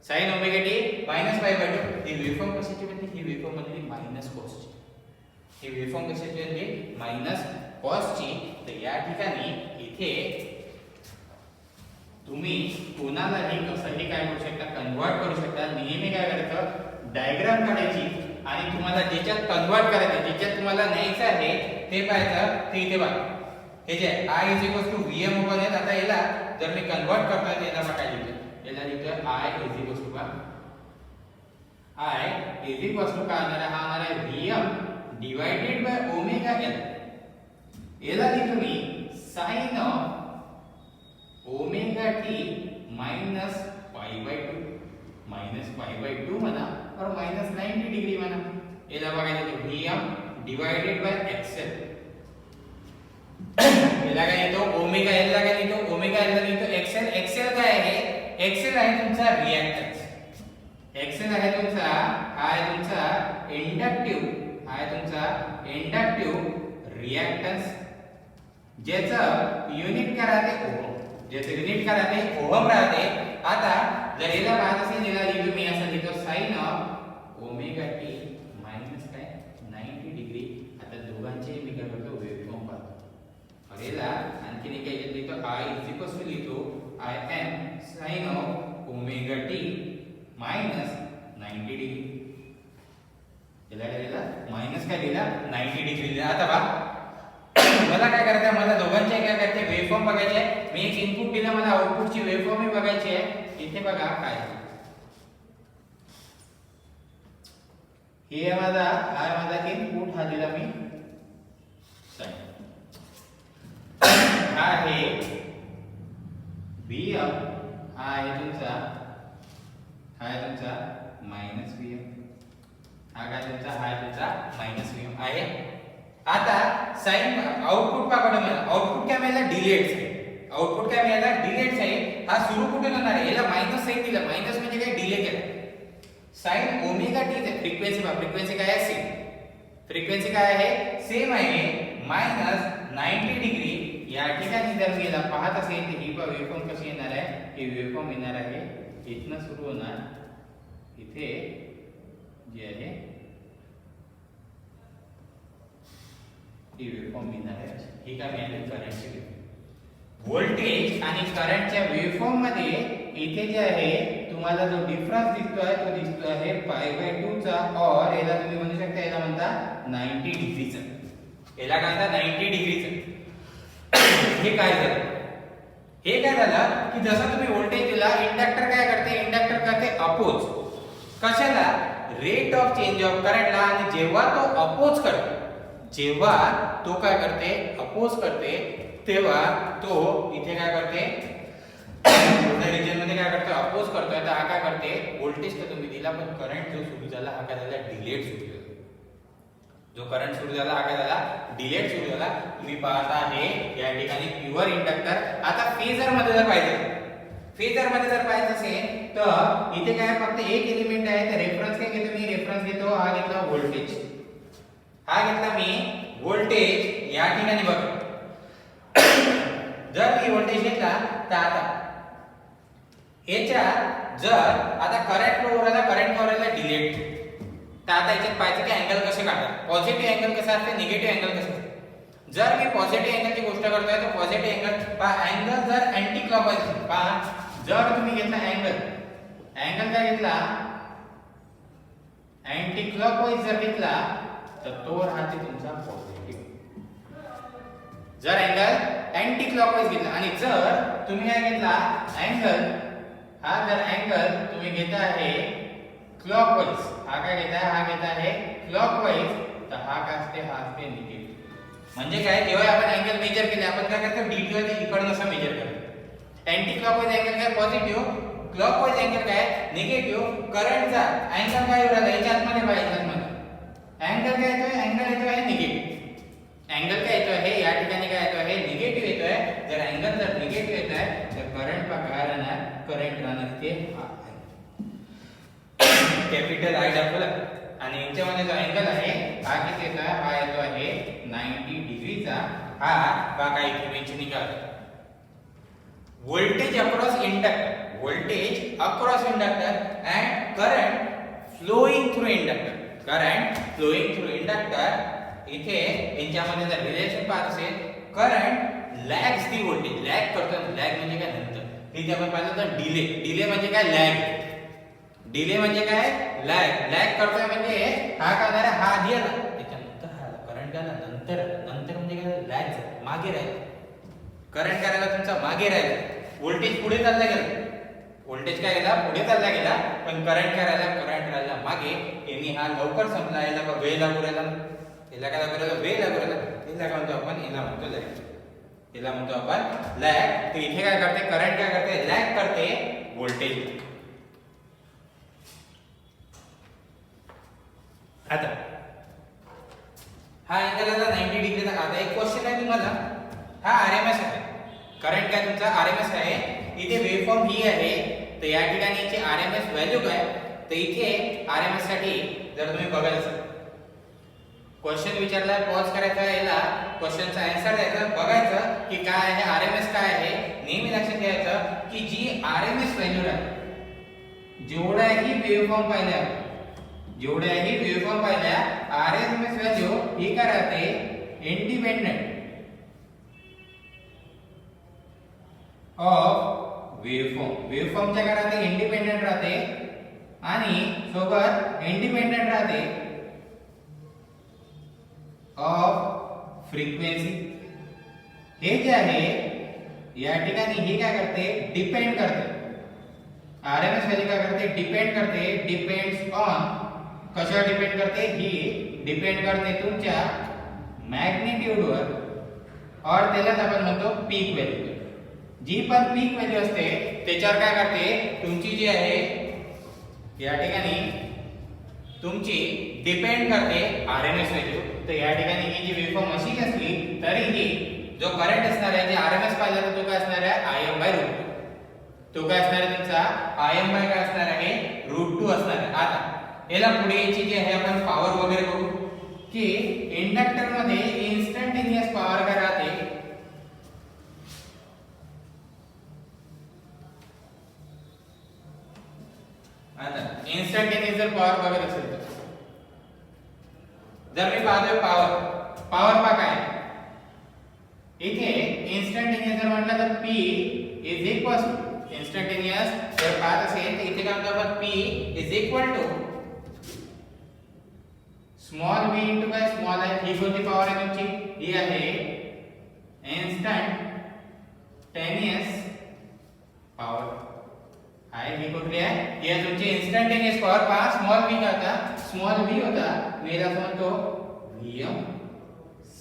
sine omega T minus π/2. ही वेव्हफॉर्म कशाची बनली, ही वेव्हफॉर्म बनली मायनस कॉसची. ही वेव्हफॉर्म कशाची बनली, मायनस कॉसची. तर या ठिकाणी इथे तुम्ही कोणालाही कसंही काय करू शकता, कन्वर्ट करू शकता. नेहमी काय करायचं, डायग्राम काढायची आणि तुम्हाला ज्याच्यात कन्वर्ट करायचं, ज्याच्यात तुम्हाला न्यायचं आहे ते पाहायचं. ते इथे बघा, हे जे I = Vm ओपन आहे. आता याला जर मी कन्वर्ट करतोय तर याला काय लिहितो, याला लिहितोय I = काय होणार आहे, हा होणार आहे Vm divided by omega L. याला लिहितो मी sine of omega T minus π/2. Minus π/2 म्हणा और मायनस 90 डिग्री म्हणा. याला बघायचं Vm डिवाइडेड बाय XL. याला काय येतो, ओमेगा L ला काय लिहितो, ओमेगा L ला लिहितो XL. XL काय आहे, XL आहे तुमचा रिएक्टन्स. XL आहे तुमचा, हा आहे तुमचा इंडक्टिव्ह, हा आहे तुमचा इंडक्टिव्ह रिएक्टन्स. ज्याचं युनिट काय राहते, ओहम. ज्याचं युनिट काय राहते, ओहम राहते. आता जर याला पाहत असेल, याला लिहितो मी असं लिहितो sine of omega T minus काय 90 डिग्री. आता दोघांचे मी काय करतो, वेव्हफॉर्म पाहतो. और याला आणखी एक काय लिहितो, I लिहितो Im sine of omega T minus 90 degree. याला काय लिहिला, मायनस काय लिहिला, 90 डिग्री लिहिला. आता पहा मला काय करायचं आहे, मला दोघांचे काय करायचे, वेव्हफॉर्म बघायचे आहे. मी एक इनपुट दिलं, मला आउटपुटची वेव्हफॉर्म बघायची आहे. इथे बघा काय हे माझा इनपुट, हा दिला मी साइन, हा आहे Vm, हा आहे तुमचा मायनस Vm, हा काय तुमचा मायनस Vm आहे. आता साइन आउटपुट पाकडे मला आउटपुट काय मिळाला, डिलेट्स आहे. आउटपुट काय मिळाला, डिलेट्स आहे. हा सुरू कुठून होणार आहे, याला मायनस साइन दिलं. मायनस म्हणजे काय, डिले केला. साइन ओमेगा टी आहे, फ्रिक्वेन्सी काय आहे, सेम. फ्रिक्वेन्सी काय आहे, सेम आहे. Minus 90 degree. या ठिकाणी जर मी याला पाहत असेल तर ही वेव्हफॉर्म कशी येणार आहे, ही वेव्हफॉर्म येणार आहे इथनं सुरू होणार, इथे जे आहे ही वेव्हफॉर्म येणार आहे. ही काय मिळाली, करंटची वेव्हफॉर्म. व्होल्टेज आणि करंटच्या वेव्हफॉर्म मध्ये इथे जे आहे तुम्हाला जो डिफरन्स दिसतोय तो दिसतो आहे π/2 चा, और याला तुम्ही म्हणू शकता, याला म्हणता 90 डिग्रीचा. याला काय म्हणता, 90 डिग्रीचा. हे काय झालं, की जसं तुम्ही व्होल्टेज दिला, इंडक्टर काय करते, अपोज. कशाला, रेट ऑफ चेंज ऑफ करंटला. आणि जेव्हा तो अपोज करते तेव्हा तो इथे काय करते, रिजन मध्ये काय करतो, अपोज करतोय. तर हा काय करते, व्होल्टेज तर तुम्ही दिला पण करंट जो सुरू झाला हा काय झाला, डिलेड सुरू झाला. जो करंट सुरू झाला हा काय झाला, डिलेड सुरू झाला. तुम्ही पाहता आहे या ठिकाणी प्युअर इंडक्टर. आता फेजर मध्ये जर पाहिजे असेल तर इथे काय फक्त एक एलिमेंट आहे, तर रेफरन्स काय घेतो मी, रेफरन्स घेतो, हा घेतला व्होल्टेज, या ठिकाणी बघा. जर मी व्होल्टेज घेतला तर आता याच्या जर आता करंट फ्लो आला डिलेट. तर आता याच्यात पाहिजे की अँगल कसे काढतात, पॉझिटिव्ह अँगल कसा असते, निगेटिव्ह अँगल कसा असते. जर मी पॉझिटिव्ह अँगलची गोष्ट करतोय तर पॉझिटिव्ह अँगल जर अँटी क्लॉकवाईज पहा, जर तुम्ही घेतला अँगल काय घेतला, अँटी क्लॉकवाईज जर घेतला तर तो राहते तुमचा पॉझिटिव्ह. जर अँगल अँटी क्लॉकवाईज घेतला, आणि जर तुम्ही काय घेतला अँगल, हा जर अँगल तुम्ही घेता आहे क्लॉकवाईज, हा घेता आहे क्लॉकवाईज, तर हा काय असते, हा असते निगेटिव्ह. म्हणजे काय, जेव्हा आपण अँगल मेजर केले, आपण काय करतो, डी टी इकडून असं मेजर करतो. अँटी क्लॉकवाईज अँगल काय, पॉझिटिव्ह. क्लॉकवाईज अँगल काय, निगेटिव्ह. करंटचा अँगल काय होणार, याच्या आतमध्ये पाहिजे, अँगल काय येतोय, अँगल येतो आहे निगेटिव्ह. अँगल काय येतो आहे, या ठिकाणी काय येतो आहे, निगेटिव्ह येतोय. जर अँगल जर निगेटिव्ह येत आहे तर करंट काय राहणार, करंट राहणार ते कॅपिटल आय दाखवला. आणि याच्यामध्ये जो अँगल आहे हा किती येतो, हा येतो आहे 90 डिग्रीचा. हा काय इथे निघाला, voltage across inductor and current flowing through inductor. इथे यांच्यामध्ये जर रिलेशन पाहत असेल, current lags the voltage, lag करतो. लॅग म्हणजे काय, नंतर. इथे आपण पाहिलं तर डिले म्हणजे काय, लॅग करतोय. म्हणजे हा काय होणार, हा आधी आला त्याच्यानंतर हा करंट आला, नंतर म्हणजे काय, लॅग मागे राहील. करंट करायला तुमचा मागे राहील, व्होल्टेज पुढे चालला गेला, व्होल्टेज काय गेला, पुढे चालला गेला, पण करंट राहिला मागे. यांनी हा लवकर संपला, याला वेळ लागू राहिला, याला काय लागू राहिला, वेळ लागू राहिला. याला काय म्हणतो आपण, याला म्हणतो आपण लॅग. तर इथे काय करते, करंट काय करते, लॅग करते व्होल्टेज. आता हा अँगल आला 90 डिग्रीचा. आता एक क्वेश्चन आहे तुम्हाला, हा आरएमएस आहे, करंट काय तुमचा आरएमएस आहे. इथे वेव्हफॉर्म ही आहे, तर या ठिकाणी याची आरएमएस व्हॅल्यू काय, तर इथे आरएमएस साठी जर तुम्ही बघायला असाल, क्वेश्चन विचारला, पॉज करायचा, याला क्वेश्चनचा आन्सर द्यायचा, बघायचं की काय आहे आरएमएस काय आहे. नेहमी लक्षात ठेवायचं की जी आरएमएस व्हॅल्यू आहे, जेवढाही वेव्हफॉर्म पाहिल्या, आरएमएस व्हॅल्यू ही काय राहते, इंडिपेंडेंट ऑफ वेव्हफॉर्मच्या काय राहते, इंडिपेंडेंट राहते. आणि सोबत इंडिपेंडेंट राहते ऑफ फ्रिक्वेन्सी. हे जे आहे या ठिकाणी हे काय करते, डिपेंड करते. आरएमएस व्हॅल्यू काय करते, डिपेंड करते. डिपेंड्स ऑन, कशावर डिपेंड करते, ही डिपेंड करते तुमच्या मॅग्निट्यूडवर, और त्यालाच आपण म्हणतो पीक व्हॅल्यू. जी पण पीक व्हॅल्यू असते त्याच्यावर काय करते, तुमची जी आहे या ठिकाणी तुमची डिपेंड करते आरएमएस व्हॅल्यू. तर या ठिकाणी ही जी वेव्हफॉर्म अशी असली तरीही जो करंट असणार आहे, जे आरएमएस पाहिजे तर तो काय असणार आहे, Im/√2. तो काय असणार आहे तुमचा Im बाय काय असणार आहे, √2 असणार आहे. आता याला पुढे याची जी आहे आपण पॉवर वगैरे बघू की इंडक्टर मध्ये इन्स्टंटेनियस पॉवर काय राहते, आता इन्स्टंटेनियस जर पॉवर बघत असेल तर जर मी पाहतोय पॉवर पा काय इथे इन्स्टंटेनियस जर म्हटलं तर P is equal to instantaneous जर पाहत असेल तर इथे काय म्हणतो आपण P is equal to small v into काय स्मॉल i. ही कोणती पॉवर आहे तुमची, ही आहे इन्स्टंटेनियस पॉवर. आहे ही कुठली आहे, ही आहे तुमची इन्स्टंटेनियस पॉवर. पहा स्मॉल v का होता, स्मॉल v होता मी याला म्हणतो Vm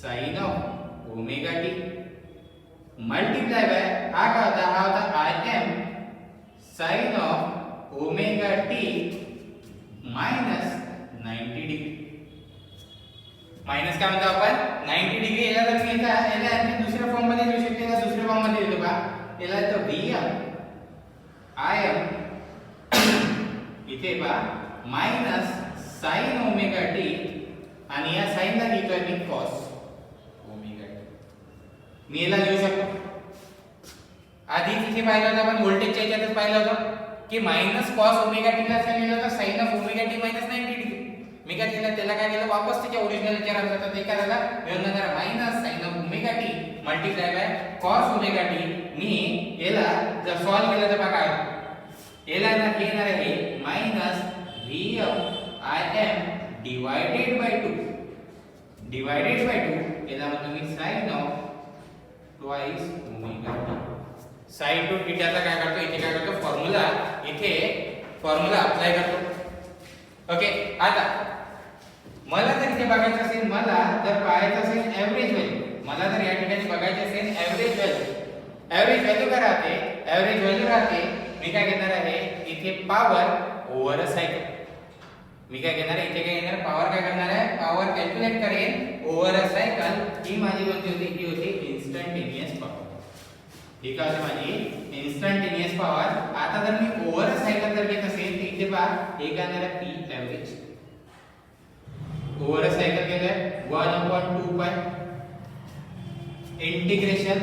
sin of omega t multiply by हा का होता, हा होता Im sin of omega t minus 90 degree. Minus काय म्हणतो आपण 90 डिग्री. याला जर मी याला आणखी दुसऱ्या फॉर्म मध्ये लिहू शकते का, दुसऱ्या फॉर्म मध्ये लिहितो का, याला तर Vm Im इथे पहा माइनस साइन ओमेगा टी आणि या साइन ला लिहितोय मी कॉस ओमेगा टी. मी याला लिहू शकतो. आधी तिथे पाहिलं होतं आपण व्होल्टेजच्या याच्यातच पाहिलं होतं की माइनस कॉस ओमेगा टी ला काय लिहिलं होतं, sine of omega t minus 90 degree. मी काय केलं, त्याला काय केलं, वापस त्याच्या ओरिजिनल याच्यावर आणलं. तर ते काय झालं, मिळवणार minus sine of omega t multiply by cos omega t. मी याला जर सॉल्व केलं तर बघा याला ना येणार आहे minus Vm Im divided by 2 divided by 2 याला म्हणतो मी sine of twice omega t. Sine two थीटाचा काय करतो, इथे काय करतो फॉर्म्युला, इथे फॉर्म्युला अप्लाय करतो. ओके. आता मला जर इथे बघायचं असेल, मला जर पाहायचं असेल एव्हरेज व्हॅल्यू, मला जर या ठिकाणी बघायचे असेल एव्हरेज व्हॅल्यू, एव्हरेज व्हॅल्यू काय राहते, एव्हरेज व्हॅल्यू राहते मी काय घेणार आहे इथे पॉवर ओव्हर अ सायकल. मी काय घेणार आहे इथे काय घेणार, पॉवर काय करणार आहे, पॉवर कॅल्क्युलेट करेन ओव्हर अ सायकल. ही माझी कोणती होती, ही होती इन्स्टंटेनियस पॉवर. ही काय होती माझी इन्स्टंटेनियस पॉवर. आता जर मी ओव्हर अ सायकल जर घेत असेल तर इथे पहा हे काय येणार आहे पी एव्हरेज. ओव्हर अ सायकल केलंय 1/2 पाय इंटिग्रेशन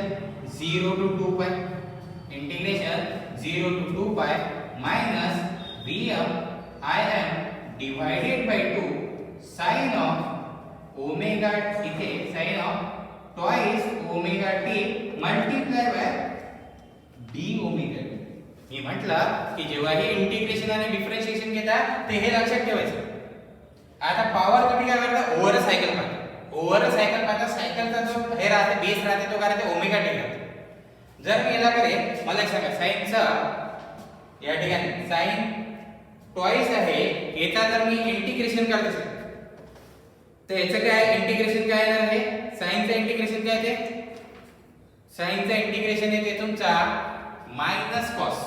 0 to 2 पाय integration 0 to 2 pi minus Vm Im divided by 2 sine of omega इथे sine of twice omega t multiply by d omega t. मी म्हटलं की जेव्हा हे इंटिग्रेशन आणि डिफरन्शिएशन घेता ते हे लक्षात ठेवायचं. आता पॉवर तुम्ही काय करता, ओव्हर अ सायकल पाहता. ओव्हर अ सायकल पाहता सायकलचा जो हे राहते बेस राहते तो काय राहते ओमेगा टी राहते. जर मी याला करेन, मला एक सांगा साइनचा या ठिकाणी साइन ट्वाइस आहे, याचा जर मी इंटिग्रेशन करत असेल तर याचं काय इंटिग्रेशन काय येणार आहे, साइनचं इंटिग्रेशन काय येते, साइनचं इंटिग्रेशन येते तुमचा माइनस कॉस.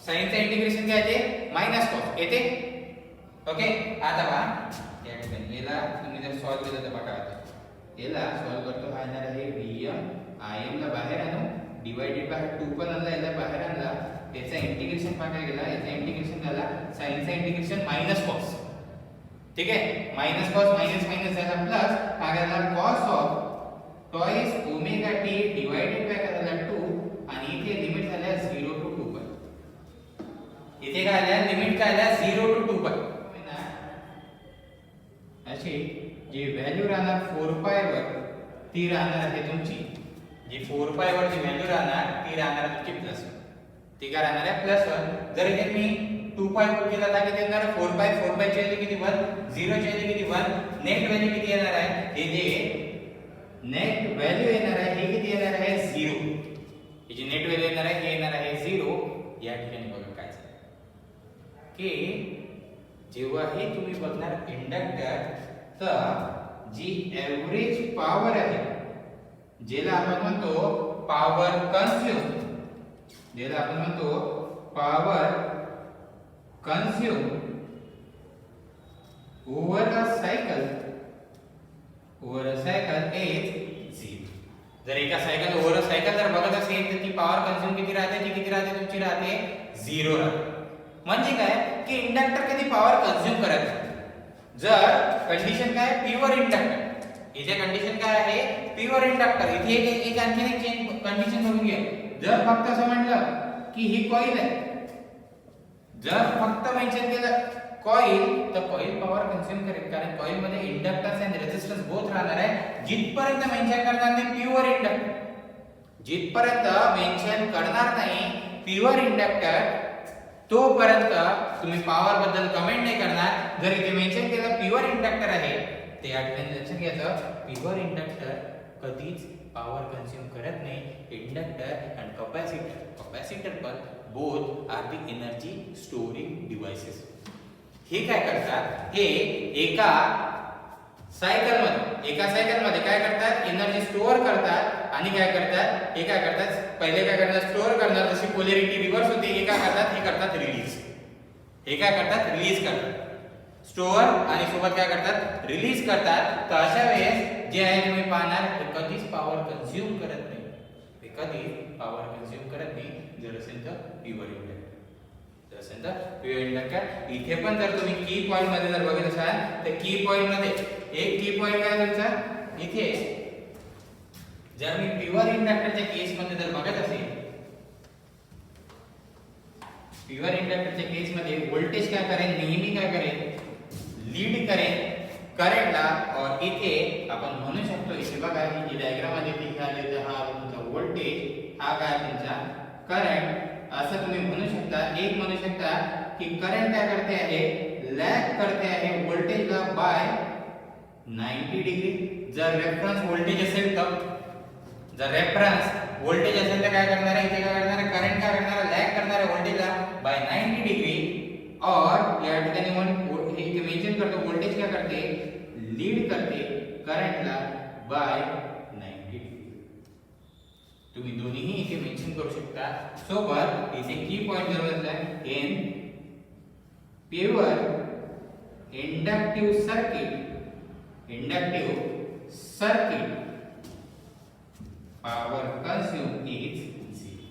साइनचं इंटिग्रेशन काय येते माइनस कॉस येते. ओके. आता पहा या ठिकाणी याला तुम्ही जर सॉल्व केलं तर बघा याला सॉल्व करतो, हा येणार आहे Vm Im ला बाहेर आणू डिवाइडेड बाय 2 पण आणला, याला बाहेर आणला, त्याचा इंटिग्रेशन पाहिजे गेला, याचा इंटिग्रेशन झाला साइनचा इंटिग्रेशन माइनस कॉस. ठीक आहे, माइनस कॉस माइनस माइनस झाला प्लस हा गेला cos of twice omega T divided by काय झाला 2 आणि इथे लिमिट झाल्या 0 to 2 पाय. इथे काय आल्या लिमिट काय आल्या 0 to 2 पाय. अशी जी व्हॅल्यू राहणार 4 पाय वर ती राहणार आहे तुमची, जी 4 पाय वर जी व्हॅल्यू राहणार ती राहणार तुमची प्लस 1. ती काय राहणार आहे प्लस 1. जर इथे मी 2 पाय पुट केला तर किती येणार 4 पाय ची व्हॅल्यू किती 1, 0 ची व्हॅल्यू किती 1, नेट व्हॅल्यू किती येणार आहे हे जे नेट व्हॅल्यू येणार आहे हे किती येणार आहे 0. ही जी नेट व्हॅल्यू येणार आहे हे येणार आहे 0. या ठिकाणी बघा काय झालं की जेव्हाही तुम्ही बघणार इंडक्टर तर जी एव्हरेज पॉवर आहे ज्याला आपण म्हणतो पॉवर कन्झ्युम, ज्याला आपण म्हणतो power consume over a cycle is 0. जर एका सायकल ओव्हर अ सायकल जर बघत असेल तर ती पॉवर कन्झ्युम किती राहते, ती किती राहते तुमची राहते 0 राहते. म्हणजे काय की इंडक्टर कधी पॉवर कन्झ्युम करत नाही. जर कंडिशन काय प्युअर इंडक्टर, इथे कंडिशन काय आहे प्युअर इंडक्टर. इथे एक आणखी एक चेंज कंडिशन बघून घ्या. जर फक्त असं म्हटलं की ही कॉईल आहे, जर फक्त मेन्शन केलं कॉईल तर कॉईल पॉवर कन्झ्युम करेल, कारण कॉईल मध्ये इंडक्टन्स आणि रेझिस्टन्स बोथ राहणार आहे. जिथपर्यंत मेन्शन करणार नाही प्युअर इंडक्टर, जिथपर्यंत मेन्शन करणार नाही प्युअर इंडक्टर तोपर्यंत तुम्ही पॉवर बद्दल कमेंट नाही करणार. जर इथे मेन्शन केलं प्युअर इंडक्टर आहे ते या ठिकाणी लक्षात घ्यायचं प्युअर इंडक्टर कधीच पॉवर कन्झ्युम करत नाही. इंडक्टर आणि कॅपॅसिटर पण both are the energy storing devices. हे काय करतात, हे एका सायकल मध्ये काय करतात एनर्जी स्टोअर करतात आणि काय करतात हे काय करतात पहिले काय करतात स्टोअर करणार, जशी पोलॅरिटी रिव्हर्स होते हे काय करतात हे करतात रिलीज. हे काय करतात रिलीज करतात, स्टोअर आणि सोबत काय करतात रिलीज करतात. तर अशा वेळेस जे आहे तुम्ही पाहणार हे कधीच पॉवर कन्झ्युम करत नाही, हे कधीच पॉवर कन्झ्युम करत नाही जर असेल तर प्युअर इंडक्टर. जर असेल तर प्युअर इंडक्टर. इथे पण जर तुम्ही की पॉइंट मध्ये जर बघितलं असाल तर की पॉइंट मध्ये एक की पॉइंट काय तुमचा इथे जर मी प्युअर इंडक्टरच्या केस मध्ये जर बघत असेल, प्युअर इंडक्टरच्या केस मध्ये व्होल्टेज काय करेल नेहमी काय करेल लीड करेल करंटला. और इथे आपण म्हणू शकतो इथे बघा ही जी डायग्राम मध्ये ती आली तर हा तुमचा व्होल्टेज हा काय तुमचा करंट असं तुम्ही म्हणू शकता. एक म्हणू शकता की करंट काय करते आहे लॅग करते आहे व्होल्टेजला बाय 90 डिग्री. जर रेफरन्स व्होल्टेज असेल तर जर रेफरन्स व्होल्टेज असेल तर काय करणार आहे इथे काय करणार आहे करंट काय करणार आहे लॅग करणार आहे व्होल्टेजला बाय 90 डिग्री. और या ठिकाणी हे इथे मेंशन करतो व्होल्टेज काय करते लीड करते करंटला बाय 90 डिग्री. तुम्ही दोन्हीही इथे मेंशन करू शकता. सोबत इथे की पॉइंट जर म्हटलं in pure inductive circuit power consume is 0.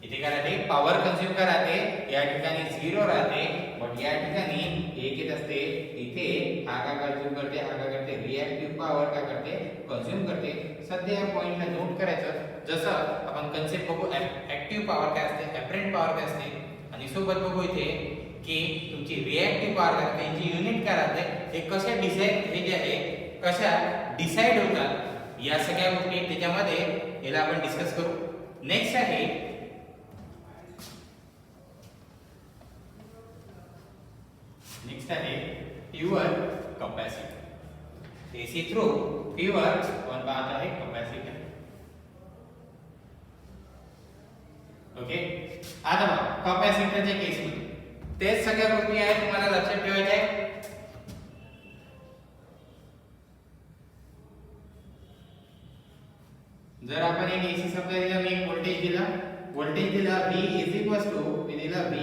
इथे काय राहते पॉवर कन्झ्युम काय राहते या ठिकाणी 0 राहते. बट या ठिकाणी एक येत असते इथे हा काय कन्झ्युम करते हा काय करते रिएक्टिव्ह पॉवर काय करते कन्झ्युम करते. सध्या या पॉइंटला नोट करायचं. जसं आपण कन्सेप्ट बघू ऍक्टिव्ह पॉवर काय असते ऍपरंट पॉवर काय असते आणि सोबत बघू इथे की तुमची रिएक्टिव्ह पॉवर काय असते यांची युनिट काय राहते हे कशा डिसाइड हे जे आहे कशा डिसाइड होतात या सगळ्या गोष्टी त्याच्यामध्ये याला आपण डिस्कस करू. नेक्स्ट आहे pure capacitor. AC through pure आपण पाहत आहे कॅपॅसिटर. ओके आता बघा कॅपॅसिटरच्या केस मध्ये तेच सगळ्या गोष्टी आहेत तुम्हाला लक्षात ठेवायच्या आहेत. जर आपण एक एसी सप्लाय दिला मी व्होल्टेज दिला V दिला V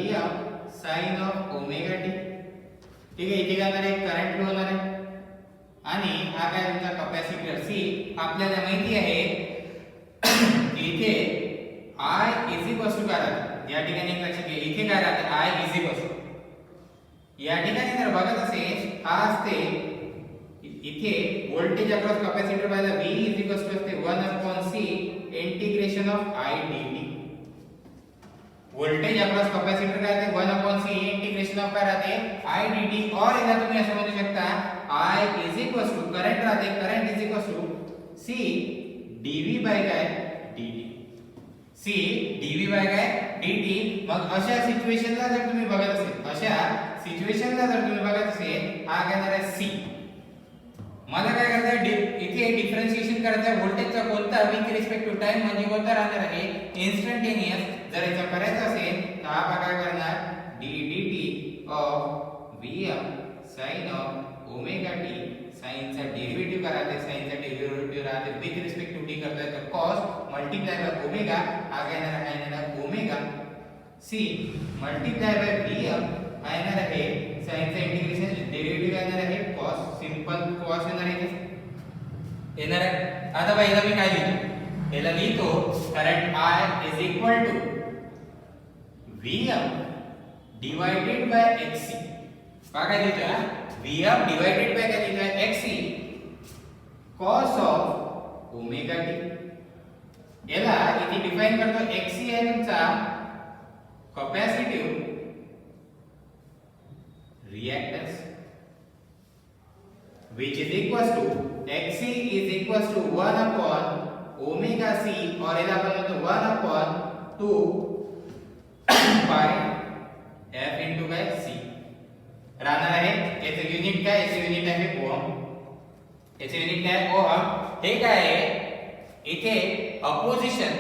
sin of omega T. ठीक आहे इथे काय होणार आहे करंट फ्लो होणार आहे आणि हा काय तुमचा कॅपॅसिटर C. आपल्याला माहिती आहे की इथे I काय राहते या ठिकाणी एक लक्षात घ्या इथे काय राहते I या ठिकाणी जर बघत असेल हा असते इथे voltage across capacitor by the V असते 1/C integration of I dt. Voltage across capacitor काय आहे 1/C इंटिग्रेशन ऑफ काय राहते I dt. और याला तुम्ही असं म्हणू शकता I करंट राहते करंट C dV बाय काय dt. C dV बाय काय dt. मग अशा सिच्युएशनला जर तुम्ही बघत असेल हा काय आहे C मला काय करायचं आहे इथे डिफरन्शिएशन करायचं आहे व्होल्टेजचा कोणता विथ रिस्पेक्ट टू टाइम म्हणजे कोणता राहणार आहे इन्स्टंटेनियस. जर याचा करायचं असेल तर हा भाग काय करणार d dt of Vm sin of omega t साइनचा डेरिव्हेटिव्ह करायचा साइनचा डेरिव्हेटिव्ह राहते विथ रिस्पेक्ट टू t करतोय तर cos मल्टिप्लाय बाय ओमेगा हा काय येणार आहे omega c multiply by Vm हा येणार आहे साइनचा इंटिग्रेशन डेरिव्हेटिव्ह येणार आहे cos सिंपल cos येणार आहे. आता पहिला मी काय लिहितो याला लिहितो current I is equal to Vm divided by Xc. काय लिहितोय Vm डिवाइडेड बाय काय लिहितोय Xc cos of omega t. याला इथे डिफाइन करतो Xc आहे तुमचा capacitive reactance which is equals to Xc is equals to 1 upon omega c और याला आपण म्हणतो 1 upon 2 pi f into काय c राहणार आहे. याचे युनिट काय याचे युनिट आहे ओहम. याचे युनिट काय ओहम. हे काय आहे इथे opposition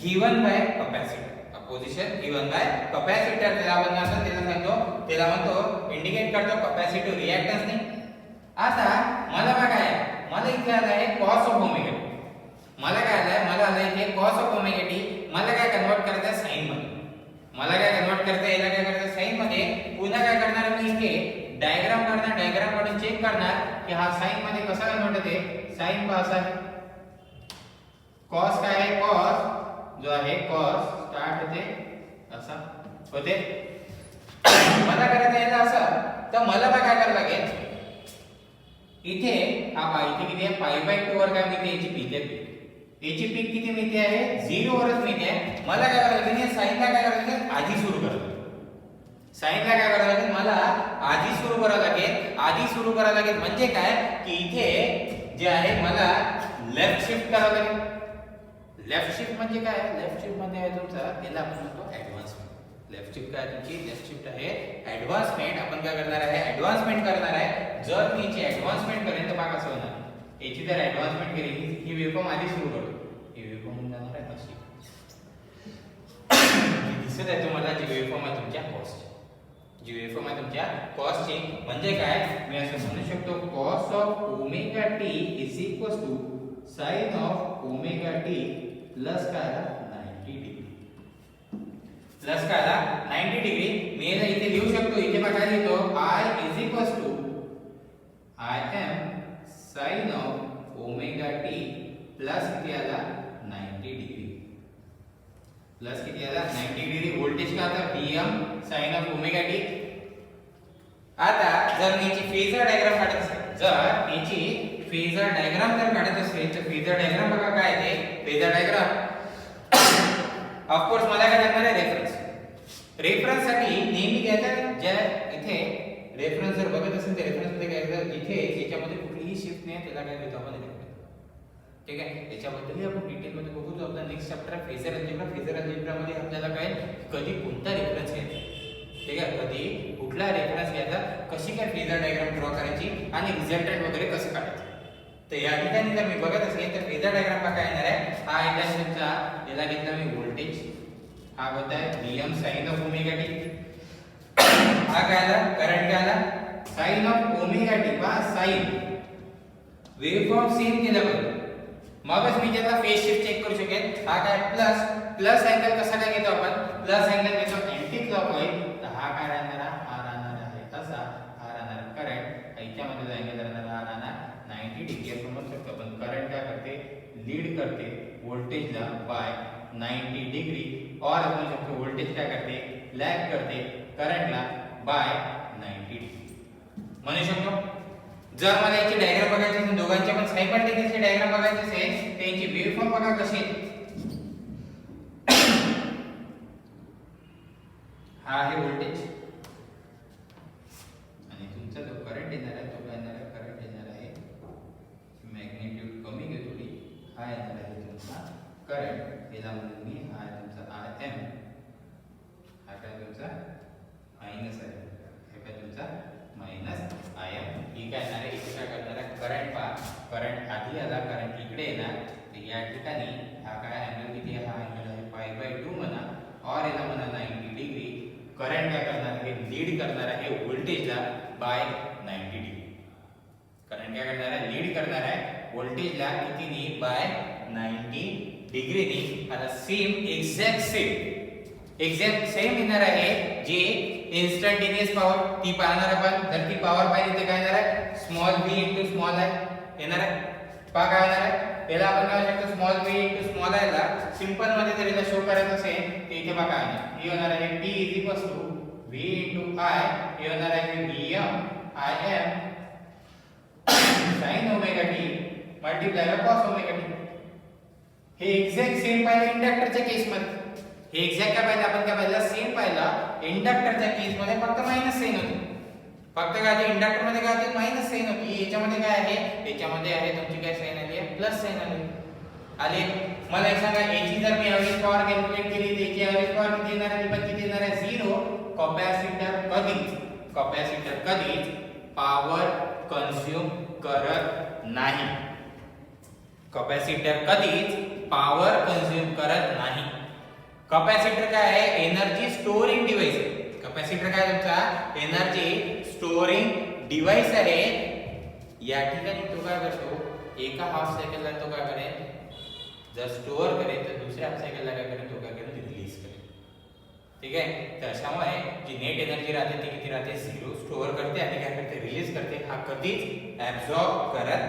given by capacitor. Opposition given by capacitor त्याला आपण असं त्याला सांगतो त्याला म्हणतो इंडिकेट करतो कॅपॅसिटिव्ह रिएक्टन्स ने. आता मला काय आहे मला इथे आला आहे cos ऑफ ओमेगा टी. मला काय आलाय मला आलाय इथे cos ऑफ ओमेगा टी. मला काय कन्वर्ट करायचं आहे साइन मध्ये. मला काय कन्वर्ट करायचं आहे याला काय करायचं साइन मध्ये. पुन्हा काय करणार मी इथे डायग्राम काढणार डायग्राम काढून चेक करणार की हा साइन मध्ये कसा कन्वर्ट होते. साइन पहा असा आहे cos काय आहे cos जो आहे cos स्टार्ट होते असा होते. मला करायचं याला असं तर मला काय करायला लागेल इथे हा इथे किती आहे पाई बाय 2 वर काय मिळते याची पीक आहे. याची पीक किती मिळते आहे 0 वरच मिळते आहे. मला काय करायला लागेल साइनला काय करायला लागेल आधी सुरू करायला लागेल. साइनला काय करायला लागेल मला आधी सुरू करायला लागेल. आधी सुरू करायला लागेल म्हणजे काय की इथे जे आहे मला लेफ्ट शिफ्ट करावं लागेल. लेफ्ट शिफ्ट म्हणजे काय लेफ्ट शिफ्ट म्हणजे आहे तुमचा याला आपण म्हणतो ऍडव्हान्समेंट. लेफ्ट शिफ्ट काय तुमची लेफ्ट शिफ्ट आहे ऍडव्हान्समेंट. आपण काय करणार आहे ऍडव्हान्समेंट करणार आहे. जर मी याची ऍडव्हान्समेंट करेन तर कसं होणार याची जर ऍडव्हान्समेंट केली ही वेव्हफॉर्म आधी सुरू करतो. ही वेव्हफॉर्म जाणार आहे अशी दिसत आहे तुम्हाला जी वेव्हफॉर्म आहे तुमच्या कॉसची. जी वेव्हफॉर्म आहे तुमच्या कॉसची म्हणजे काय मी असं म्हणू शकतो cos of omega t is equals to sin of omega t plus काय 90 डिग्री. प्लस काय 90 डिग्री. मी याला इथे लिहू शकतो इथे बघा लिहितो I is equals to I am sin of omega t plus किती आला 90 डिग्री. प्लस किती आला 90 डिग्री. व्होल्टेज का आता Vm sin of omega t. आता जर मी याची फेजर डायग्राम काढत असेल जर याची फेजर डायग्राम जर काढत असेल तर फेजर डायग्राम बघा काय ते फेजर डायग्राम ऑफ कोर्स मला काय लागणार आहे रेफरन्स. रेफरन्स साठी नेहमी घ्यायचं ज्या इथे रेफरन्स जर बघत असेल तर रेफरन्स मध्ये काय करायचं इथे याच्यामध्ये कुठलीही शिफ्ट नाही त्याला काय घेतो आपण रेफरन्स. ठीक आहे याच्याबद्दलही आपण डिटेल मध्ये बघू. जो आपला next chapter phasor algebra. Phasor algebra मध्ये आपल्याला काय कधी कोणता रेफरन्स घ्यायचा ठीक आहे कधी कुठला रेफरन्स घ्यायचा कशी काय फेजर डायग्राम ड्रॉ करायची आणि रिझल्टंट वगैरे कसं काढायचं. तर या ठिकाणी जर मी बघत असेल तर फेजर डायग्राम काय येणार आहे हा इथे तुमचा याला घेतला मी व्होल्टेज हा होता है Vm sin of omega T. हा काय आला करंट काय आला sin ऑफ ओमेगा टी. पहा sin वेव्हफॉर्म सेम केला पाहिजे मगच मी त्याचा फेज शिफ्ट चेक करू शकेल. हा काय प्लस प्लस अँगल कसा काय घेतो आपण प्लस अँगल घेतो अँटी क्लॉकवाईज. तर हा काय राहणार हा राहणार आहे असा हा राहणार करंट याच्यामध्ये जो अँगल राहणार हा राहणार 90 डिग्री. असं म्हणू शकतो आपण करंट काय करते लीड करते व्होल्टेजला बाय 90 डिग्री और आपण शकतो व्होल्टेज काय करते लॅग करते करंटला बाय 90 डिग्री म्हणू शकतो. जर मला याची डायग्राम बघायची असेल दोघांच्या पण सायमल्टेनियसली डायग्राम बघायची असेल तर याची वेव्हफॉर्म बघा कशी आहे. हा आहे व्होल्टेज आणि तुमचा जो करंट येणार आहे तो काय येणार आहे करंट येणार आहे मॅग्निट्यूड कमी घेतो थोडी. हा येणार आहे तुमचा करंट याला म्हणून मी हा आहे तुमचा Im. हा काय तुमचा मायनस आहे हे काय तुमचा मायनस Im. ही काय येणार आहे इथे काय करणार आहे करंट पहा करंट आधी आला, करंट इकडे येणार, तर या ठिकाणी हा काय अँगल किती आहे, हा अँगल आहे π/2 म्हणा, और याला म्हणा 90 डिग्री. करंट काय करणार आहे, लीड करणार आहे व्होल्टेजला बाय 90 डिग्री. करंट काय करणार आहे, लीड करणार आहे व्होल्टेजला कितीनी, बाय 90 डिग्रीनी. आता सेम एक्झॅक्ट सेम येणार आहे जे इन्स्टंटेनियस पॉवर ती पाहणार आपण. जर ती पॉवर पाहिजे तर काय येणार आहे, small v into small i येणार आहे. पहा काय येणार आहे, याला आपण काय शकतो, small v into small i ला सिंपल मध्ये जर याला शो करायचं असेल तर इथे बघा हे होणार आहे p v इनटू i, हे होणार आहे vm im sin omega t multiply by cos omega t. हे एक्झॅक्ट सेम पाहिलं इंडक्टरच्या केस मध्ये. हे एक्झॅक्ट काय पाहिलं आपण, काय पाहिलं, सेम पाहिलं इंडक्टरच्या केस मध्ये फक्त मायनस साइन होती. फक्त काय ते इंडक्टर मध्ये काय होते, मायनस साइन होती. याच्यामध्ये काय आहे, याच्यामध्ये आहे तुमची काय साइन आली आहे, प्लस साइन आली. मला एक सांगा, याची जर मी एव्हरेज पॉवर कॅल्क्युलेट केली तर याची एव्हरेज पॉवर किती येणार आहे, पण किती येणार आहे, 0. कॅपॅसिटर कधीच पॉवर कंझ्युम करत नाही. कॅपॅसिटर कधीच पॉवर कंझ्युम करत नाही. कॅपॅसिटर काय आहे, एनर्जी स्टोरिंग डिव्हाइस आहे. कॅपॅसिटर काय तुमचा एनर्जी स्टोरिंग डिव्हाइस आहे. या ठिकाणी तो काय करतो, एका हाफ सायकलला तो काय करेल, जर स्टोअर करेल तर दुसऱ्या हाफ सायकलला काय करेल, तो काय करेल, रिलीज करेल. ठीक आहे. तर अशामुळे जी नेट एनर्जी राहते ती किती राहते, 0. स्टोअर करते आणि काय करते, रिलीज करते. हा कधीच ऍब्सॉर्ब करत